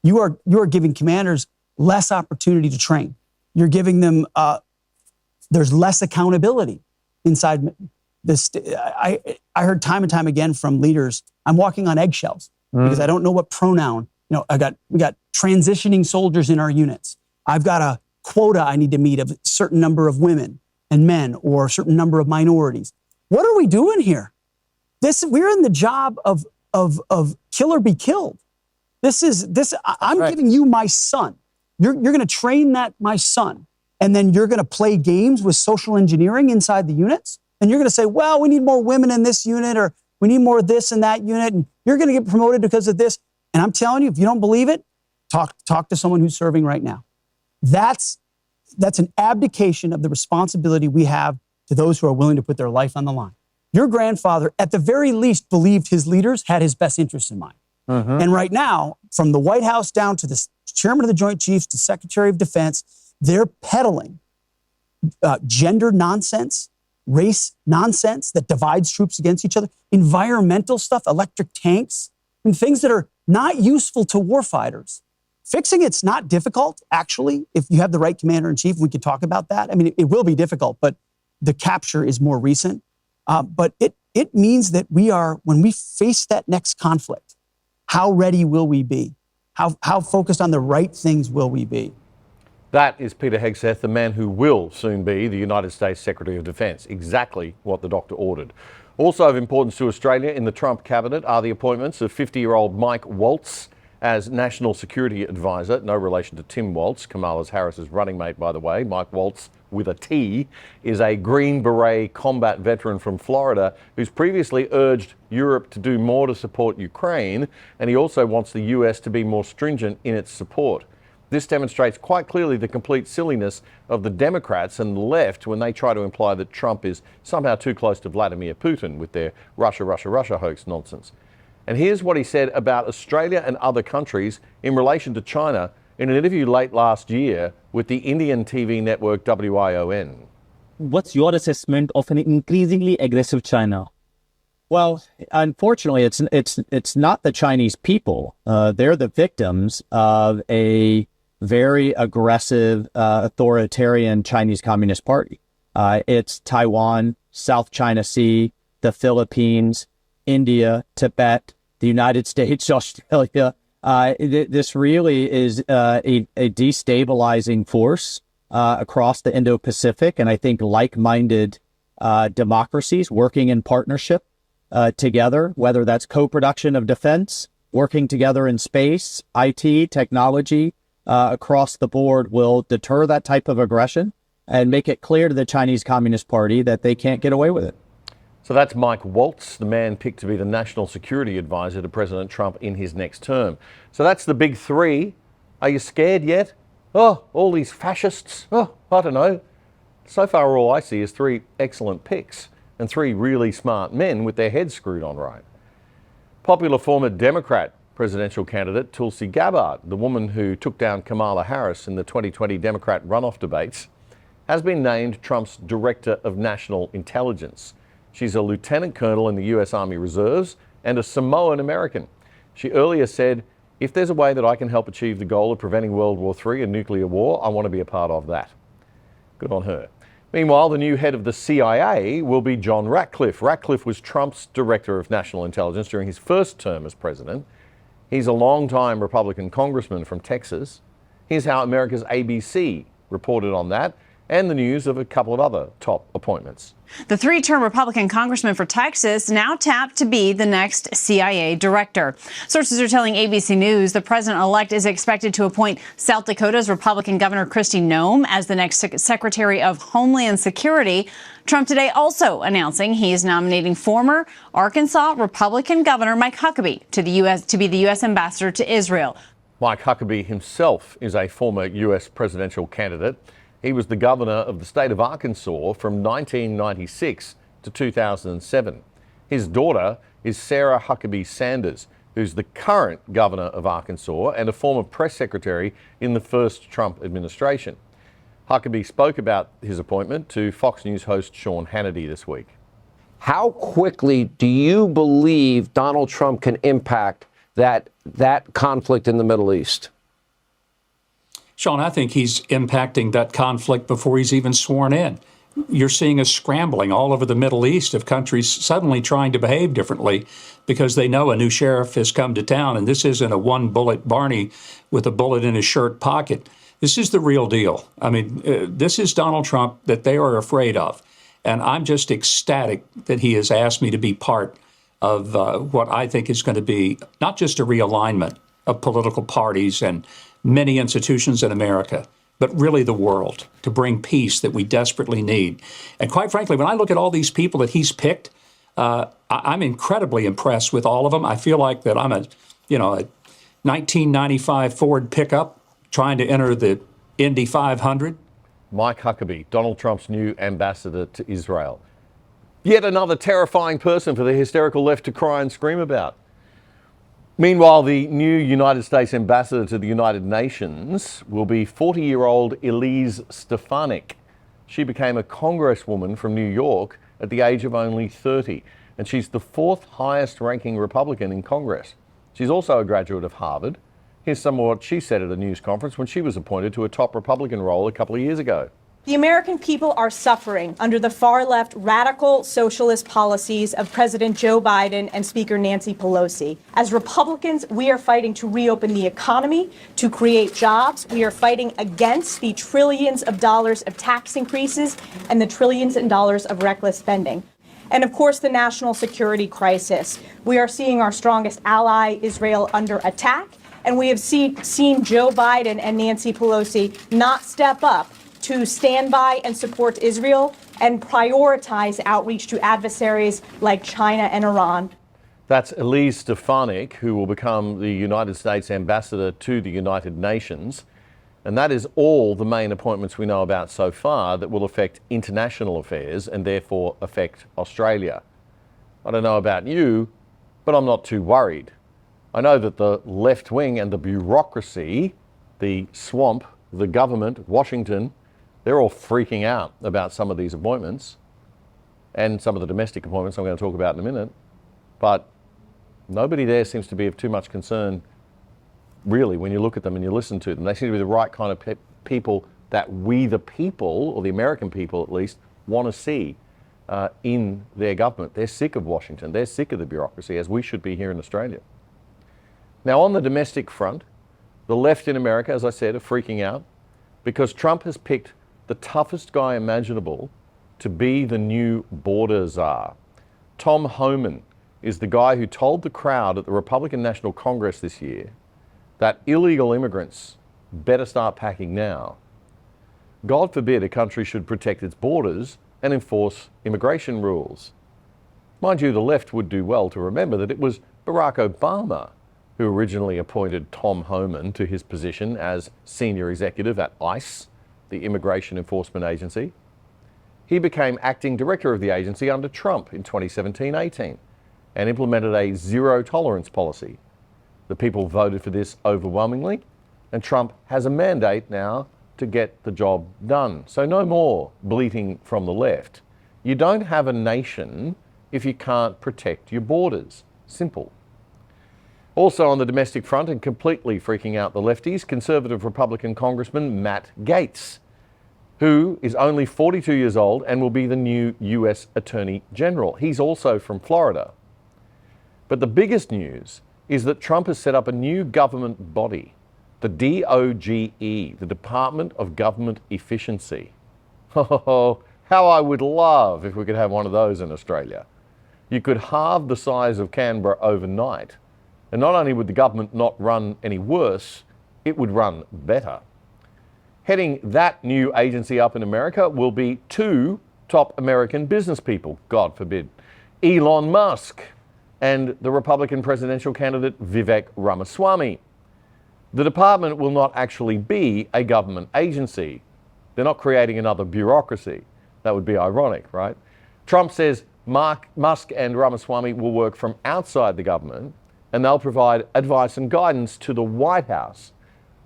You are giving commanders less opportunity to train. You're giving them, there's less accountability inside this. I heard time and time again from leaders, I'm walking on eggshells because I don't know what pronoun. We got transitioning soldiers in our units. I've got a quota I need to meet of a certain number of women and men or a certain number of minorities. What are we doing here? We're in the job of kill or be killed. I'm giving you my son. You're going to train my son, and then you're going to play games with social engineering inside the units. And you're going to say, well, we need more women in this unit, or we need more of this in that unit, and you're going to get promoted because of this. And I'm telling you, if you don't believe it, talk to someone who's serving right now. That's an abdication of the responsibility we have to those who are willing to put their life on the line. Your grandfather, at the very least, believed his leaders had his best interests in mind. And right now, from the White House down to the chairman of the Joint Chiefs to Secretary of Defense, they're peddling gender nonsense, race nonsense that divides troops against each other, environmental stuff, electric tanks, and things that are not useful to warfighters. Fixing it's not difficult, actually, if you have the right commander-in-chief. We could talk about that. I mean, it will be difficult, but the capture is more recent. But it means that when we face that next conflict, how ready will we be? How focused on the right things will we be? That is Peter Hegseth, the man who will soon be the United States Secretary of Defence. Exactly what the doctor ordered. Also of importance to Australia in the Trump cabinet are the appointments of 50-year-old Mike Waltz as National Security Advisor. No relation to Tim Waltz, Kamala Harris's running mate, by the way. Mike Waltz, with a T, is a Green Beret combat veteran from Florida who's previously urged Europe to do more to support Ukraine, and he also wants the US to be more stringent in its support. This demonstrates quite clearly the complete silliness of the Democrats and the left when they try to imply that Trump is somehow too close to Vladimir Putin with their Russia, Russia, Russia hoax nonsense. And here's what he said about Australia and other countries in relation to China in an interview late last year with the Indian TV network WION. What's your assessment of an increasingly aggressive China? Well, unfortunately, it's not the Chinese people. They're the victims of a very aggressive, authoritarian Chinese Communist Party. It's Taiwan, South China Sea, the Philippines, India, Tibet, the United States, Australia. This really is a destabilizing force across the Indo-Pacific, and I think like-minded democracies working in partnership together, whether that's co-production of defense, working together in space, IT, technology, across the board will deter that type of aggression and make it clear to the Chinese Communist Party that they can't get away with it. So that's Mike Waltz, the man picked to be the National Security Advisor to President Trump in his next term. So that's the big three. Are you scared yet? Oh, all these fascists? Oh, I don't know. So far, all I see is three excellent picks and three really smart men with their heads screwed on right. Popular former Democrat presidential candidate Tulsi Gabbard, the woman who took down Kamala Harris in the 2020 Democrat runoff debates, has been named Trump's Director of National Intelligence. She's a lieutenant colonel in the US Army Reserves and a Samoan American. She earlier said, if there's a way that I can help achieve the goal of preventing World War III and nuclear war, I want to be a part of that. Good on her. Meanwhile, the new head of the CIA will be John Ratcliffe. Ratcliffe was Trump's Director of National Intelligence during his first term as president. He's a long-time Republican congressman from Texas. Here's how America's ABC reported on that and the news of a couple of other top appointments. The three-term Republican congressman for Texas now tapped to be the next CIA director. Sources are telling ABC News the president-elect is expected to appoint South Dakota's Republican Governor Kristi Noem as the next Secretary of Homeland Security. Trump today also announcing he is nominating former Arkansas Republican Governor Mike Huckabee to be the U.S. ambassador to Israel. Mike Huckabee himself is a former U.S. presidential candidate. He was the governor of the state of Arkansas from 1996 to 2007. His daughter is Sarah Huckabee Sanders, who's the current governor of Arkansas and a former press secretary in the first Trump administration. Huckabee spoke about his appointment to Fox News host Sean Hannity this week. How quickly do you believe Donald Trump can impact that conflict in the Middle East? Sean, I think he's impacting that conflict before he's even sworn in. You're seeing a scrambling all over the Middle East of countries suddenly trying to behave differently because they know a new sheriff has come to town, and this isn't a one-bullet Barney with a bullet in his shirt pocket. This is the real deal. I mean, this is Donald Trump that they are afraid of, and I'm just ecstatic that he has asked me to be part of what I think is going to be not just a realignment of political parties and many institutions in America, but really the world, to bring peace that we desperately need. And quite frankly, when I look at all these people that he's picked, I'm incredibly impressed with all of them. I feel like that I'm a 1995 Ford pickup trying to enter the Indy 500. Mike Huckabee, Donald Trump's new ambassador to Israel. Yet another terrifying person for the hysterical left to cry and scream about. Meanwhile, the new United States ambassador to the United Nations will be 40-year-old Elise Stefanik. She became a congresswoman from New York at the age of only 30, and she's the 4th highest ranking Republican in Congress. She's also a graduate of Harvard. Here's some of what she said at a news conference when she was appointed to a top Republican role a couple of years ago. The American people are suffering under the far-left radical socialist policies of President Joe Biden and Speaker Nancy Pelosi. As Republicans, we are fighting to reopen the economy, to create jobs. We are fighting against the trillions of dollars of tax increases and the trillions of dollars of reckless spending. And of course, the national security crisis. We are seeing our strongest ally, Israel, under attack. And we have seen Joe Biden and Nancy Pelosi not step up to stand by and support Israel and prioritize outreach to adversaries like China and Iran. That's Elise Stefanik, who will become the United States ambassador to the United Nations. And that is all the main appointments we know about so far that will affect international affairs and therefore affect Australia. I don't know about you, but I'm not too worried. I know that the left wing and the bureaucracy, the swamp, the government, Washington, they're all freaking out about some of these appointments and some of the domestic appointments I'm going to talk about in a minute. But nobody there seems to be of too much concern, really, when you look at them and you listen to them. They seem to be the right kind of people that we, the people, or the American people at least, want to see in their government. They're sick of Washington. They're sick of the bureaucracy, as we should be here in Australia. Now, on the domestic front, the left in America, as I said, are freaking out because Trump has picked the toughest guy imaginable to be the new border czar. Tom Homan is the guy who told the crowd at the Republican National Congress this year that illegal immigrants better start packing now. God forbid a country should protect its borders and enforce immigration rules. Mind you, the left would do well to remember that it was Barack Obama who originally appointed Tom Homan to his position as senior executive at ICE, the Immigration Enforcement Agency. He became acting director of the agency under Trump in 2017-18 and implemented a zero-tolerance policy. The people voted for this overwhelmingly, and Trump has a mandate now to get the job done. So no more bleating from the left. You don't have a nation if you can't protect your borders. Simple. Also on the domestic front and completely freaking out the lefties, Conservative Republican Congressman Matt Gaetz, who is only 42 years old and will be the new US Attorney General. He's also from Florida. But the biggest news is that Trump has set up a new government body, the DOGE, the Department of Government Efficiency. Oh, how I would love if we could have one of those in Australia. You could halve the size of Canberra overnight, and not only would the government not run any worse, it would run better. Heading that new agency up in America will be 2 top American business people, God forbid, Elon Musk and the Republican presidential candidate Vivek Ramaswamy. The department will not actually be a government agency. They're not creating another bureaucracy. That would be ironic, right? Trump says Musk and Ramaswamy will work from outside the government and they'll provide advice and guidance to the White House,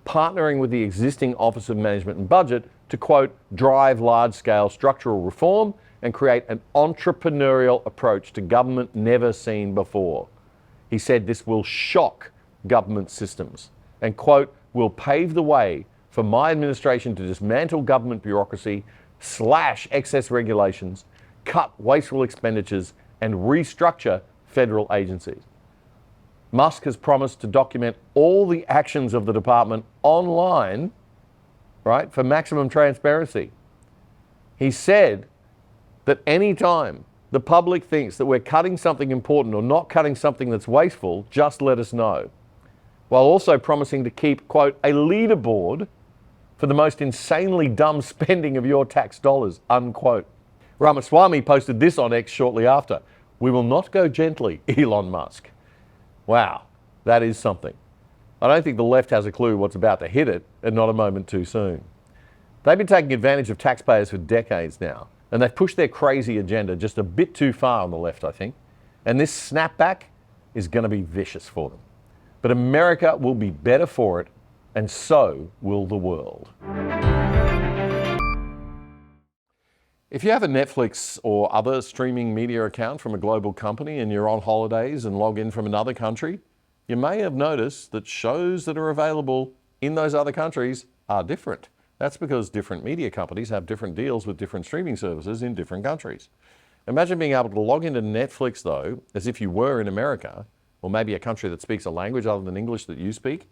partnering with the existing Office of Management and Budget to, quote, drive large-scale structural reform and create an entrepreneurial approach to government never seen before. He said this will shock government systems and, quote, will pave the way for my administration to dismantle government bureaucracy, slash excess regulations, cut wasteful expenditures, and restructure federal agencies. Musk has promised to document all the actions of the department online, right, for maximum transparency. He said that any time the public thinks that we're cutting something important or not cutting something that's wasteful, just let us know. While also promising to keep, quote, a leaderboard for the most insanely dumb spending of your tax dollars, unquote. Ramaswamy posted this on X shortly after. We will not go gently, Elon Musk. Wow, that is something. I don't think the left has a clue what's about to hit it, and not a moment too soon. They've been taking advantage of taxpayers for decades now, and they've pushed their crazy agenda just a bit too far on the left, I think. And this snapback is going to be vicious for them. But America will be better for it, and so will the world. If you have a Netflix or other streaming media account from a global company and you're on holidays and log in from another country, you may have noticed that shows that are available in those other countries are different. That's because different media companies have different deals with different streaming services in different countries. Imagine being able to log into Netflix, though, as if you were in America, or maybe a country that speaks a language other than English that you speak,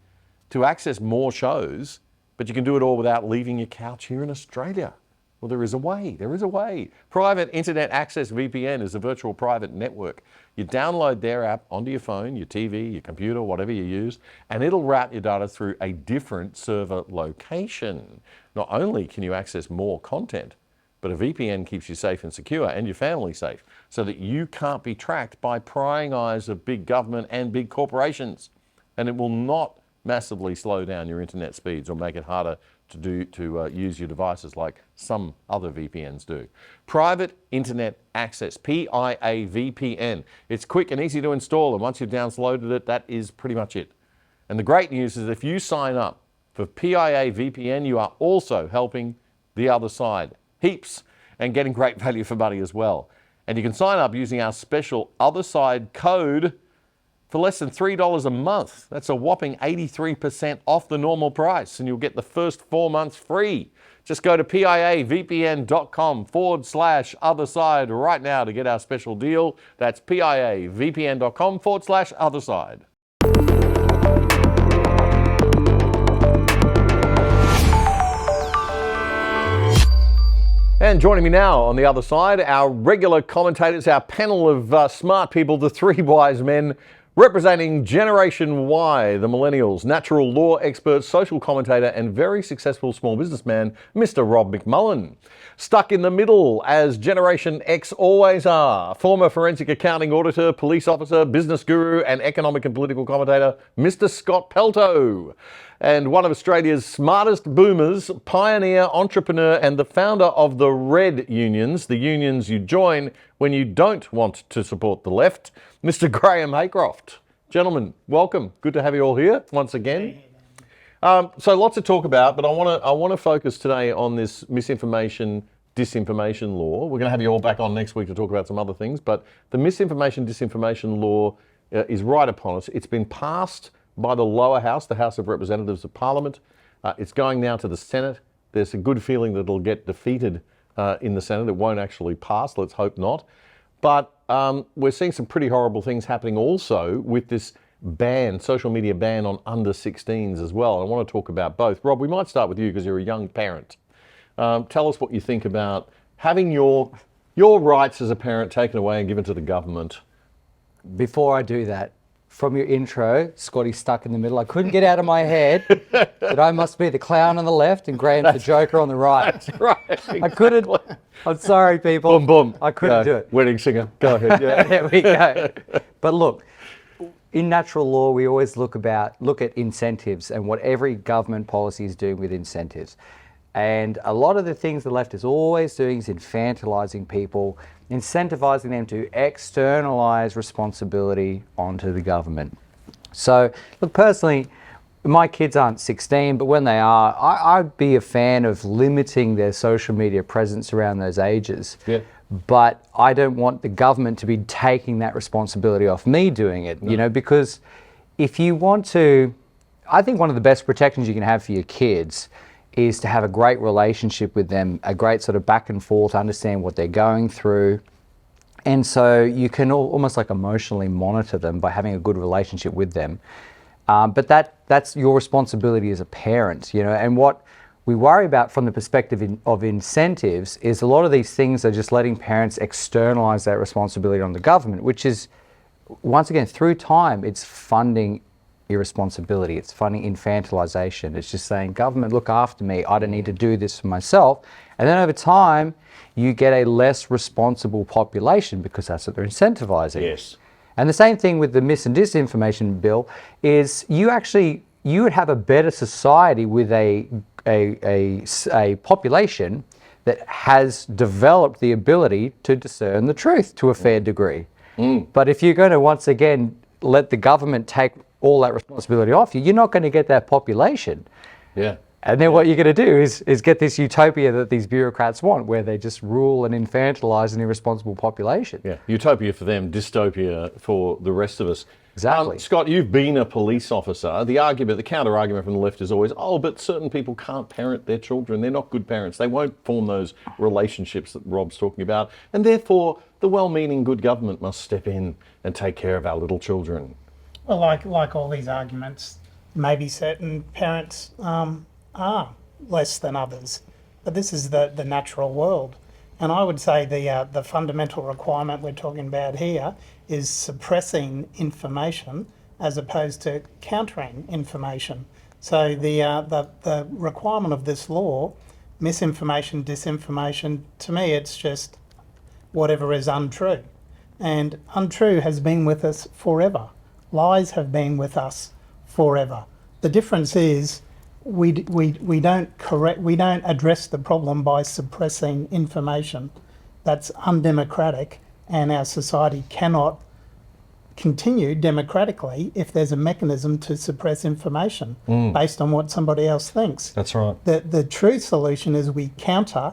to access more shows, but you can do it all without leaving your couch here in Australia. Well, there is a way. There is a way. Private Internet Access VPN is a virtual private network. You download their app onto your phone, your TV, your computer, whatever you use, and it'll route your data through a different server location. Not only can you access more content, but a VPN keeps you safe and secure and your family safe so that you can't be tracked by prying eyes of big government and big corporations. And it will not massively slow down your internet speeds or make it harder to use your devices like some other VPNs do. Private Internet Access, PIA VPN. It's quick and easy to install, and once you've downloaded it, that is pretty much it. And the great news is if you sign up for PIA VPN, you are also helping the other side heaps and getting great value for money as well. And you can sign up using our special Other Side code for less than $3 a month. That's a whopping 83% off the normal price, and you'll get the first 4 months free. Just go to piavpn.com/otherside right now to get our special deal. That's piavpn.com/otherside. And joining me now on the other side, our regular commentators, our panel of smart people, the three wise men, representing Generation Y, the millennials, natural law expert, social commentator, and very successful small businessman, Mr. Rob McMullen. Stuck in the middle, as Generation X always are, former forensic accounting auditor, police officer, business guru, and economic and political commentator, Mr. Scott Pelto. And one of Australia's smartest boomers, pioneer, entrepreneur, and the founder of the Red Unions, the unions you join when you don't want to support the left, Mr. Graham Haycroft. Gentlemen, welcome. Good to have you all here once again. So lots to talk about, but I want to focus today on this misinformation, disinformation law. We're going to have you all back on next week to talk about some other things, but the misinformation, disinformation law is right upon us. It's been passed by the lower house, the House of Representatives of Parliament. It's going now to the Senate. There's a good feeling that it'll get defeated in the Senate. It won't actually pass, let's hope not. But we're seeing some pretty horrible things happening also with this ban, social media ban on under 16s as well. I want to talk about both. Rob, we might start with you because you're a young parent. Tell us what you think about having your rights as a parent taken away and given to the government. Before I do that, from your intro, Scotty's stuck in the middle. I couldn't get out of my head that I must be the clown on the left and Graham's the Joker on the right. That's right. Exactly. I couldn't. I'm sorry, people. Boom, boom. I couldn't do it. Wedding singer. Go ahead. Yeah. There we go. But look, in natural law, we always look at incentives and what every government policy is doing with incentives. And a lot of the things the left is always doing is infantilizing people, incentivizing them to externalize responsibility onto the government. So, look, personally, my kids aren't 16, but when they are, I'd be a fan of limiting their social media presence around those ages. Yeah. But I don't want the government to be taking that responsibility off me doing it, you know, because if you want to, I think one of the best protections you can have for your kids is to have a great relationship with them, a great sort of back and forth, understand what they're going through. And so you can almost like emotionally monitor them by having a good relationship with them. But that's your responsibility as a parent, you know, and what we worry about from the perspective of incentives is a lot of these things are just letting parents externalize that responsibility on the government, which is, once again, through time, it's funding irresponsibility, it's funding infantilization. It's just saying, government, look after me, I don't need to do this for myself. And then over time, you get a less responsible population because that's what they're incentivizing. Yes. And the same thing with the mis and disinformation bill is you would have a better society with a population that has developed the ability to discern the truth to a fair degree. But if you're going to once again let the government take all that responsibility off you, you're not going to get that population. Yeah. And then what you're going to do is get this utopia that these bureaucrats want, where they just rule and infantilize an irresponsible population. Yeah, utopia for them, dystopia for the rest of us. Exactly. Scott, you've been a police officer. The counter argument from the left is always, oh, but certain people can't parent their children. They're not good parents. They won't form those relationships that Rob's talking about. And therefore, the well-meaning good government must step in and take care of our little children. Well, like all these arguments, maybe certain parents are less than others. But this is the natural world. And I would say the fundamental requirement we're talking about here is suppressing information as opposed to countering information. So the requirement of this law, misinformation, disinformation, to me it's just whatever is untrue. And untrue has been with us forever. Lies have been with us forever. The difference is we don't address the problem by suppressing information. That's undemocratic, and our society cannot continue democratically if there's a mechanism to suppress information based on what somebody else thinks. That's right. The true solution is we counter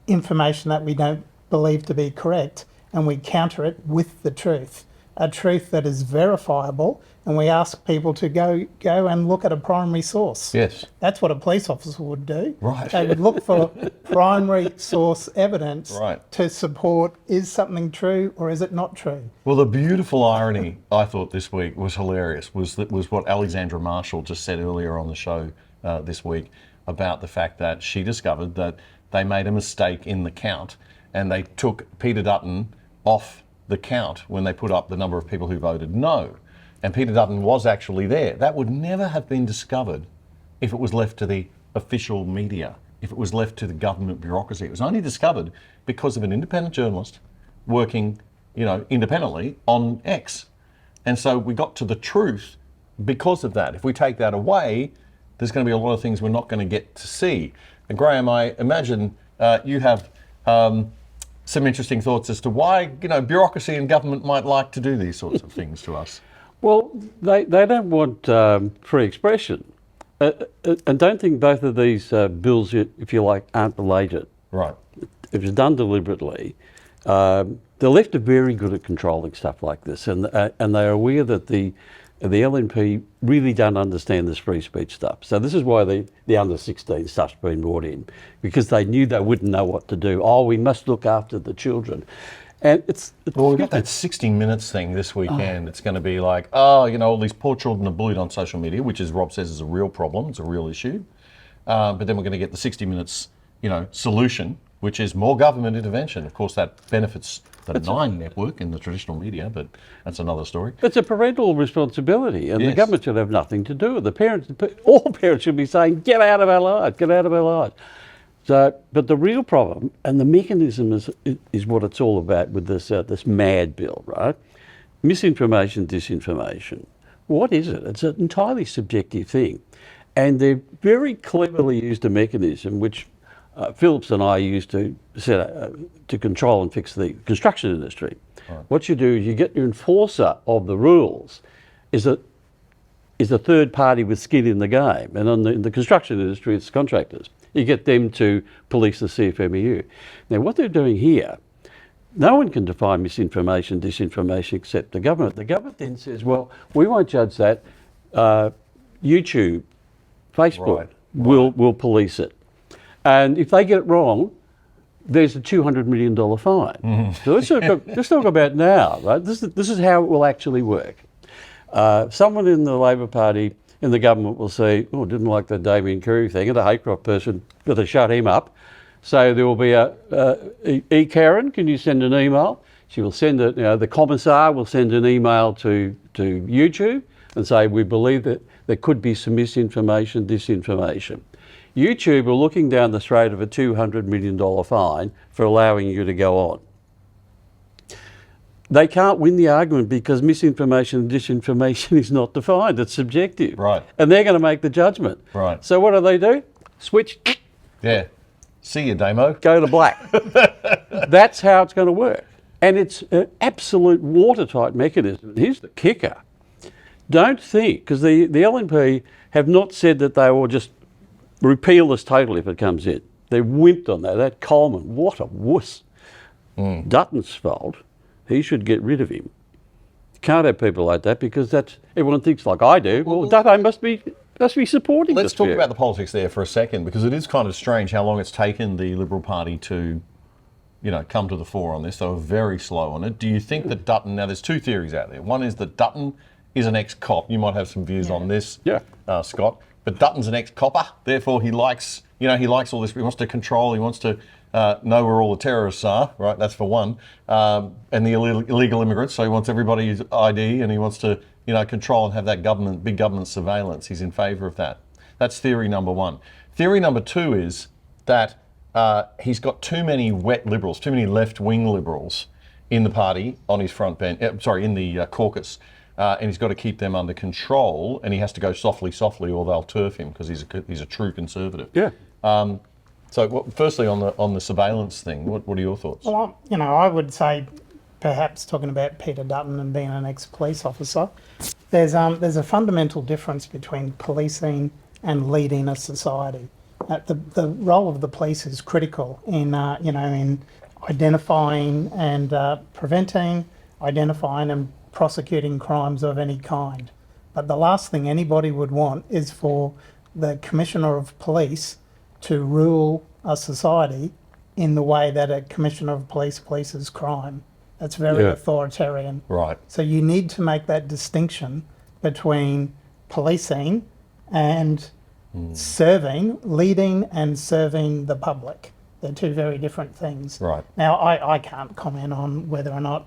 information that we don't believe to be correct, and we counter it with the truth, a truth that is verifiable, and we ask people to go and look at a primary source. Yes. That's what a police officer would do. Right. They would look for primary source evidence Right. to support, is something true or is it not true? Well, the beautiful irony I thought this week was hilarious was what Alexandra Marshall just said earlier on the show this week about the fact that she discovered that they made a mistake in the count and they took Peter Dutton off the count when they put up the number of people who voted no. And Peter Dutton was actually there. That would never have been discovered if it was left to the official media, if it was left to the government bureaucracy. It was only discovered because of an independent journalist working, independently on X. And so we got to the truth because of that. If we take that away, there's going to be a lot of things we're not going to get to see. And Graham, I imagine you have some interesting thoughts as to why, bureaucracy and government might like to do these sorts of things to us. Well, they don't want free expression. And don't think both of these bills, if you like, aren't related. Right. If it's done deliberately, the left are very good at controlling stuff like this, and they are aware that the LNP really don't understand this free speech stuff. So this is why the under 16 stuff's been brought in, because they knew they wouldn't know what to do. Oh, we must look after the children. And well, we've got that 60 Minutes thing this weekend. It's going to be like, all these poor children are bullied on social media, which, as Rob says, is a real problem. It's a real issue. But then we're going to get the 60 Minutes, solution, which is more government intervention. Of course, that benefits the Nine network in the traditional media, but that's another story. It's a parental responsibility, and Yes. the government should have nothing to do with it. All parents should be saying, get out of our lives, get out of our lives. So, but the real problem and the mechanism is what it's all about with this mad bill, right? Misinformation, disinformation. What is it? It's an entirely subjective thing. And they've very cleverly used a mechanism which Phillips and I used to to control and fix the construction industry. Right. What you do is you get your enforcer of the rules is a third party with skin in the game. And in the construction industry, it's contractors. You get them to police the CFMEU. Now, what they're doing here, no one can define misinformation, disinformation except the government. The government then says, well, we won't judge that. YouTube, Facebook will police it. And if they get it wrong, there's a $200 million fine. Mm-hmm. So let's talk about now, right? This is how it will actually work. Someone in the Labor Party in the government will say, oh, didn't like the Damien Curry thing, and the Haycroft person, got to shut him up. So there will be Karen, can you send an email? She will send it, the commissar will send an email to YouTube and say, we believe that there could be some misinformation, disinformation. YouTube are looking down the throat of a $200 million fine for allowing you to go on. They can't win the argument because misinformation and disinformation is not defined, it's subjective. Right. And they're going to make the judgment. Right. So what do? Switch. Yeah. See you, Damo. Go to black. That's how it's going to work. And it's an absolute watertight mechanism. Here's the kicker. Don't think, because the LNP have not said that they will just repeal this totally if it comes in. They're wimped on that. That Coleman, what a wuss. Dutton's fault. He should get rid of him. You can't have people like that because everyone thinks like I do. Well, Dutton must be supporting this. Let's talk about the politics there for a second, because it is kind of strange how long it's taken the Liberal Party to, come to the fore on this. They were very slow on it. Do you think that Dutton, now there's two theories out there. One is that Dutton is an ex-cop. You might have some views on this, Scott. But Dutton's an ex-copper, therefore he likes all this. He wants to control, he wants to know where all the terrorists are, right? That's for one. And the illegal immigrants, so he wants everybody's ID and he wants to, control and have that big government surveillance. He's in favour of that. That's theory number one. Theory number two is that he's got too many wet liberals, too many left-wing liberals in the party on his front bench, in the caucus. And he's got to keep them under control, and he has to go softly, or they'll turf him because he's a true conservative. Yeah. Firstly, on the surveillance thing, what are your thoughts? Well, I would say, perhaps talking about Peter Dutton and being an ex-police officer, there's a fundamental difference between policing and leading a society. The role of the police is critical in identifying and preventing, identifying and prosecuting crimes of any kind. But the last thing anybody would want is for the Commissioner of Police to rule a society in the way that a Commissioner of Police polices crime. That's very authoritarian. Right. So you need to make that distinction between policing and leading and serving the public. They're two very different things. Right. Now, I can't comment on whether or not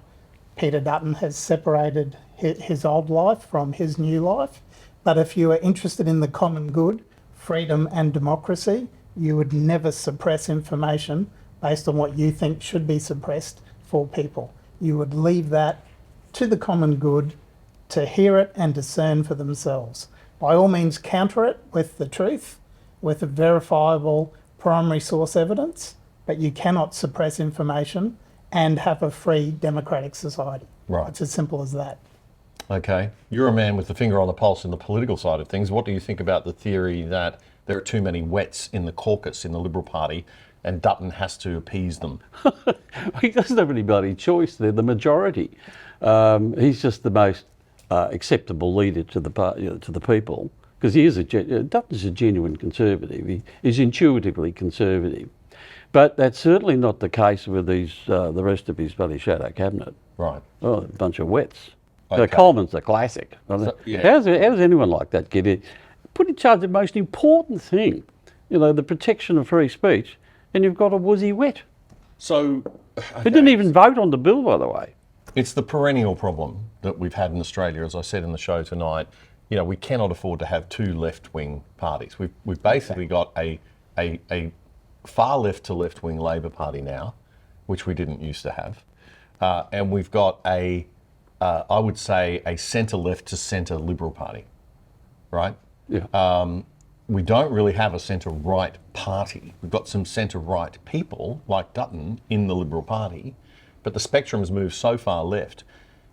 Peter Dutton has separated his old life from his new life. But if you are interested in the common good, freedom and democracy, you would never suppress information based on what you think should be suppressed for people. You would leave that to the common good to hear it and discern for themselves. By all means, counter it with the truth, with verifiable primary source evidence, but you cannot suppress information and have a free democratic society. Right. It's as simple as that. Okay. You're a man with the finger on the pulse in the political side of things. What do you think about the theory that there are too many wets in the caucus in the Liberal Party and Dutton has to appease them? He doesn't have any bloody choice. They're the majority. He's just the most acceptable leader to the party, to the people, because Dutton's a genuine conservative. He's intuitively conservative. But that's certainly not the case with the rest of his bloody shadow cabinet. Right. Oh, a bunch of wets. Okay. Coleman's a classic. How does anyone like that get in? Put in charge of the most important thing, the protection of free speech, and you've got a woozy wet. So... He didn't even vote on the bill, by the way. It's the perennial problem that we've had in Australia, as I said in the show tonight. We cannot afford to have two left-wing parties. We've basically got a far left to left-wing Labor Party now, which we didn't used to have. And we've got I would say, a centre-left to centre Liberal Party, right? Yeah. We don't really have a centre-right party. We've got some centre-right people, like Dutton, in the Liberal Party, but the spectrum has moved so far left.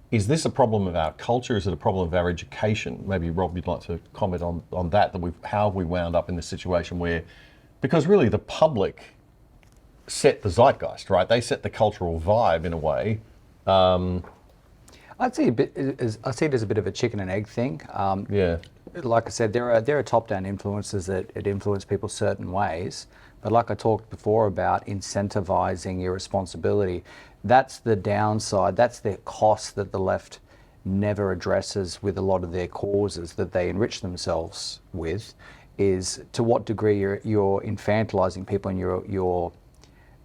Is this a problem of our culture? Is it a problem of our education? Maybe, Rob, you'd like to comment on that how have we wound up in this situation where, because really the public set the zeitgeist, right? They set the cultural vibe in a way. I see it as a bit of a chicken and egg thing. Yeah. Like I said, there are top-down influences that influence people certain ways. But like I talked before about incentivizing irresponsibility, that's the downside. That's the cost that the left never addresses with a lot of their causes that they enrich themselves with, is to what degree you're infantilizing people and you're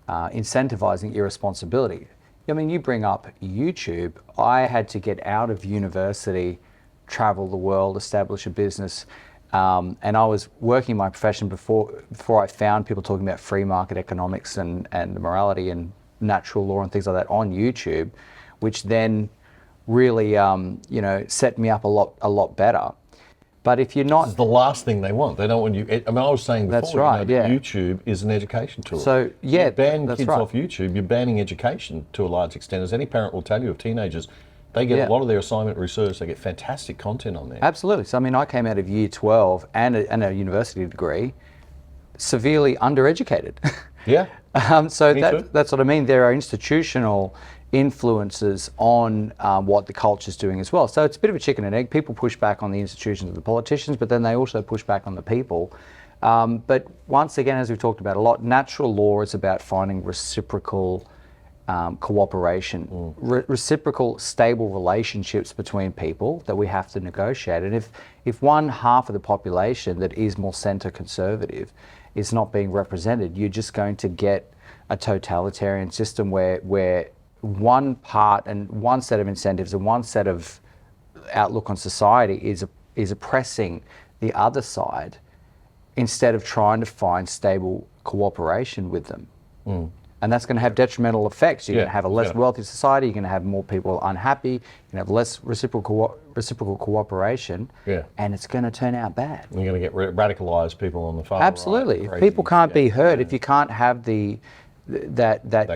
incentivizing irresponsibility. I mean, you bring up YouTube. I had to get out of university, travel the world, establish a business, and I was working my profession before I found people talking about free market economics and morality and natural law and things like that on YouTube, which then really set me up a lot better. But if you're not... This is the last thing they want. They don't want you... I mean, I was saying before, that's right, that YouTube is an education tool. So, yeah, you ban kids right. off YouTube, you're banning education to a large extent. As any parent will tell you of teenagers, they get a lot of their assignment research, they get fantastic content on there. Absolutely. So, I mean, I came out of year 12 and a university degree severely undereducated. Yeah. So Me too. that's what I mean. There are institutional influences on what the culture's doing as well. So it's a bit of a chicken and egg. People push back on the institutions of the politicians, but then they also push back on the people. But once again, as we've talked about a lot, natural law is about finding reciprocal cooperation, reciprocal stable relationships between people that we have to negotiate. And if one half of the population that is more centre conservative is not being represented, you're just going to get a totalitarian system where one part and one set of incentives and one set of outlook on society is oppressing the other side instead of trying to find stable cooperation with them. And that's going to have detrimental effects. You're going to have a less wealthy society, you're going to have more people unhappy, you're going to have less reciprocal cooperation, and it's going to turn out bad. You're going to get radicalised people on the far Absolutely. right. If people can't be heard, if you can't have that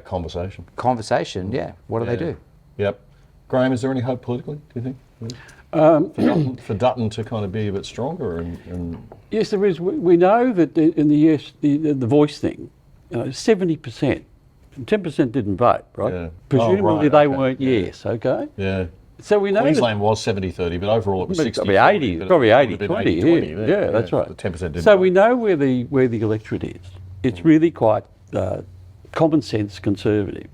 conversation. What do they do? Yep. Graham, is there any hope politically, do you think? For Dutton to kind of be a bit stronger and Yes, there is. We know that in the US, the voice thing, 70%, 10% didn't vote, right? Yeah. Presumably they weren't yes, okay? Yeah. So we know Queensland was 70-30, but overall it was 60. Probably 80-20. Yeah, that's right. 10% didn't So vote. we know where the electorate is. It's really quite common sense conservative.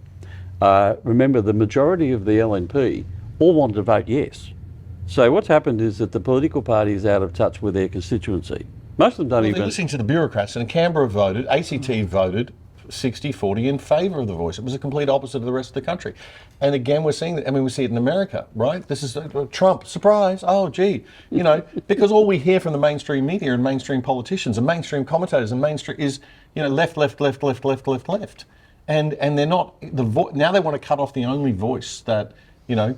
Remember, the majority of the LNP all wanted to vote yes. So what's happened is that the political party is out of touch with their constituency. Most of them don't They're even... listening to the bureaucrats, and Canberra voted, ACT voted 60-40 in favour of the voice. It was a complete opposite of the rest of the country. And again, we're seeing that, we see it in America, right? This is Trump, surprise, oh gee, because all we hear from the mainstream media and mainstream politicians and mainstream commentators and mainstream is, left. And they're not, now they want to cut off the only voice that,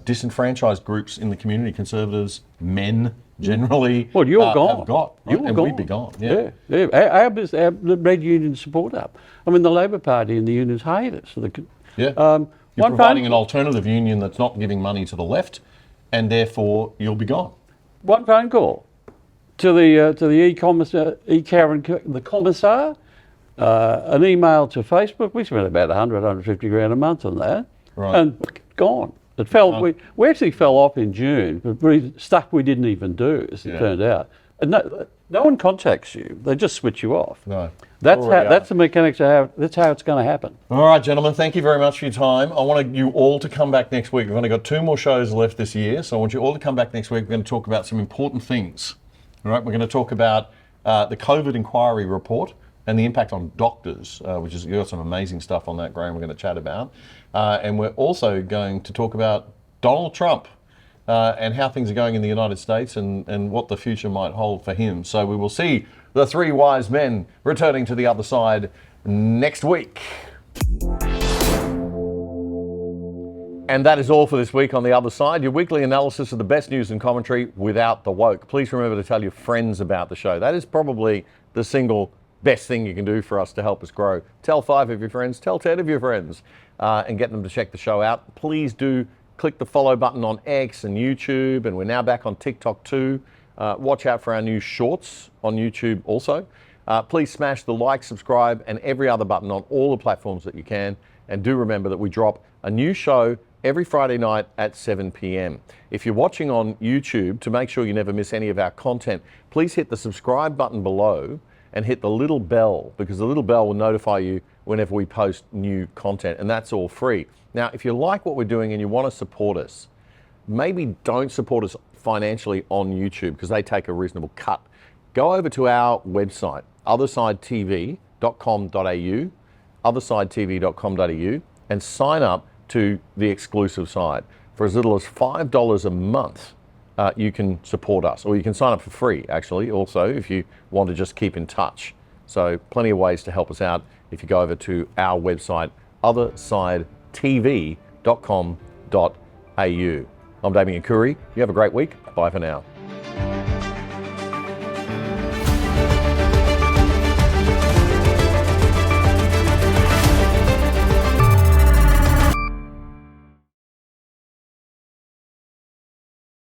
disenfranchised groups in the community, conservatives, men generally, well, you're gone. Have got. Right? You're and gone. we'd be gone. Yeah. Our red unions support up. I mean, the Labor Party and the unions hate us. You're providing an alternative union that's not giving money to the left, and therefore you'll be gone. One phone call to the the commissar, an email to Facebook. We spent about 150 grand a month on that, and gone. It fell. We actually fell off in June, but stuff we didn't even do, as it turned out. And no one contacts you; they just switch you off. No, that's the mechanics of how. That's how it's going to happen. All right, gentlemen, thank you very much for your time. I want you all to come back next week. We've only got 2 more shows left this year, so I want you all to come back next week. We're going to talk about some important things. All right, we're going to talk about the COVID inquiry report and the impact on doctors, which is, you've got some amazing stuff on that, Graham, we're going to chat about. And we're also going to talk about Donald Trump and how things are going in the United States and what the future might hold for him. So we will see the 3 wise men returning to the other side next week. And that is all for this week on The Other Side, your weekly analysis of the best news and commentary without the woke. Please remember to tell your friends about the show. That is probably the single best thing you can do for us to help us grow. Tell 5 of your friends, tell 10 of your friends, and get them to check the show out. Please do click the follow button on X and YouTube, and we're now back on TikTok too. Watch out for our new shorts on YouTube also. Please smash the like, subscribe, and every other button on all the platforms that you can. And do remember that we drop a new show every Friday night at 7 p.m. If you're watching on YouTube, to make sure you never miss any of our content, please hit the subscribe button below and hit the little bell, because the little bell will notify you whenever we post new content, and that's all free. Now, if you like what we're doing and you want to support us, maybe don't support us financially on YouTube because they take a reasonable cut. Go over to our website, othersidetv.com.au, othersidetv.com.au, and sign up to the exclusive side. For as little as $5 a month, you can support us, or you can sign up for free, actually, also, if you want to just keep in touch. So plenty of ways to help us out if you go over to our website, othersidetv.com.au. I'm Damien Curry. You have a great week. Bye for now.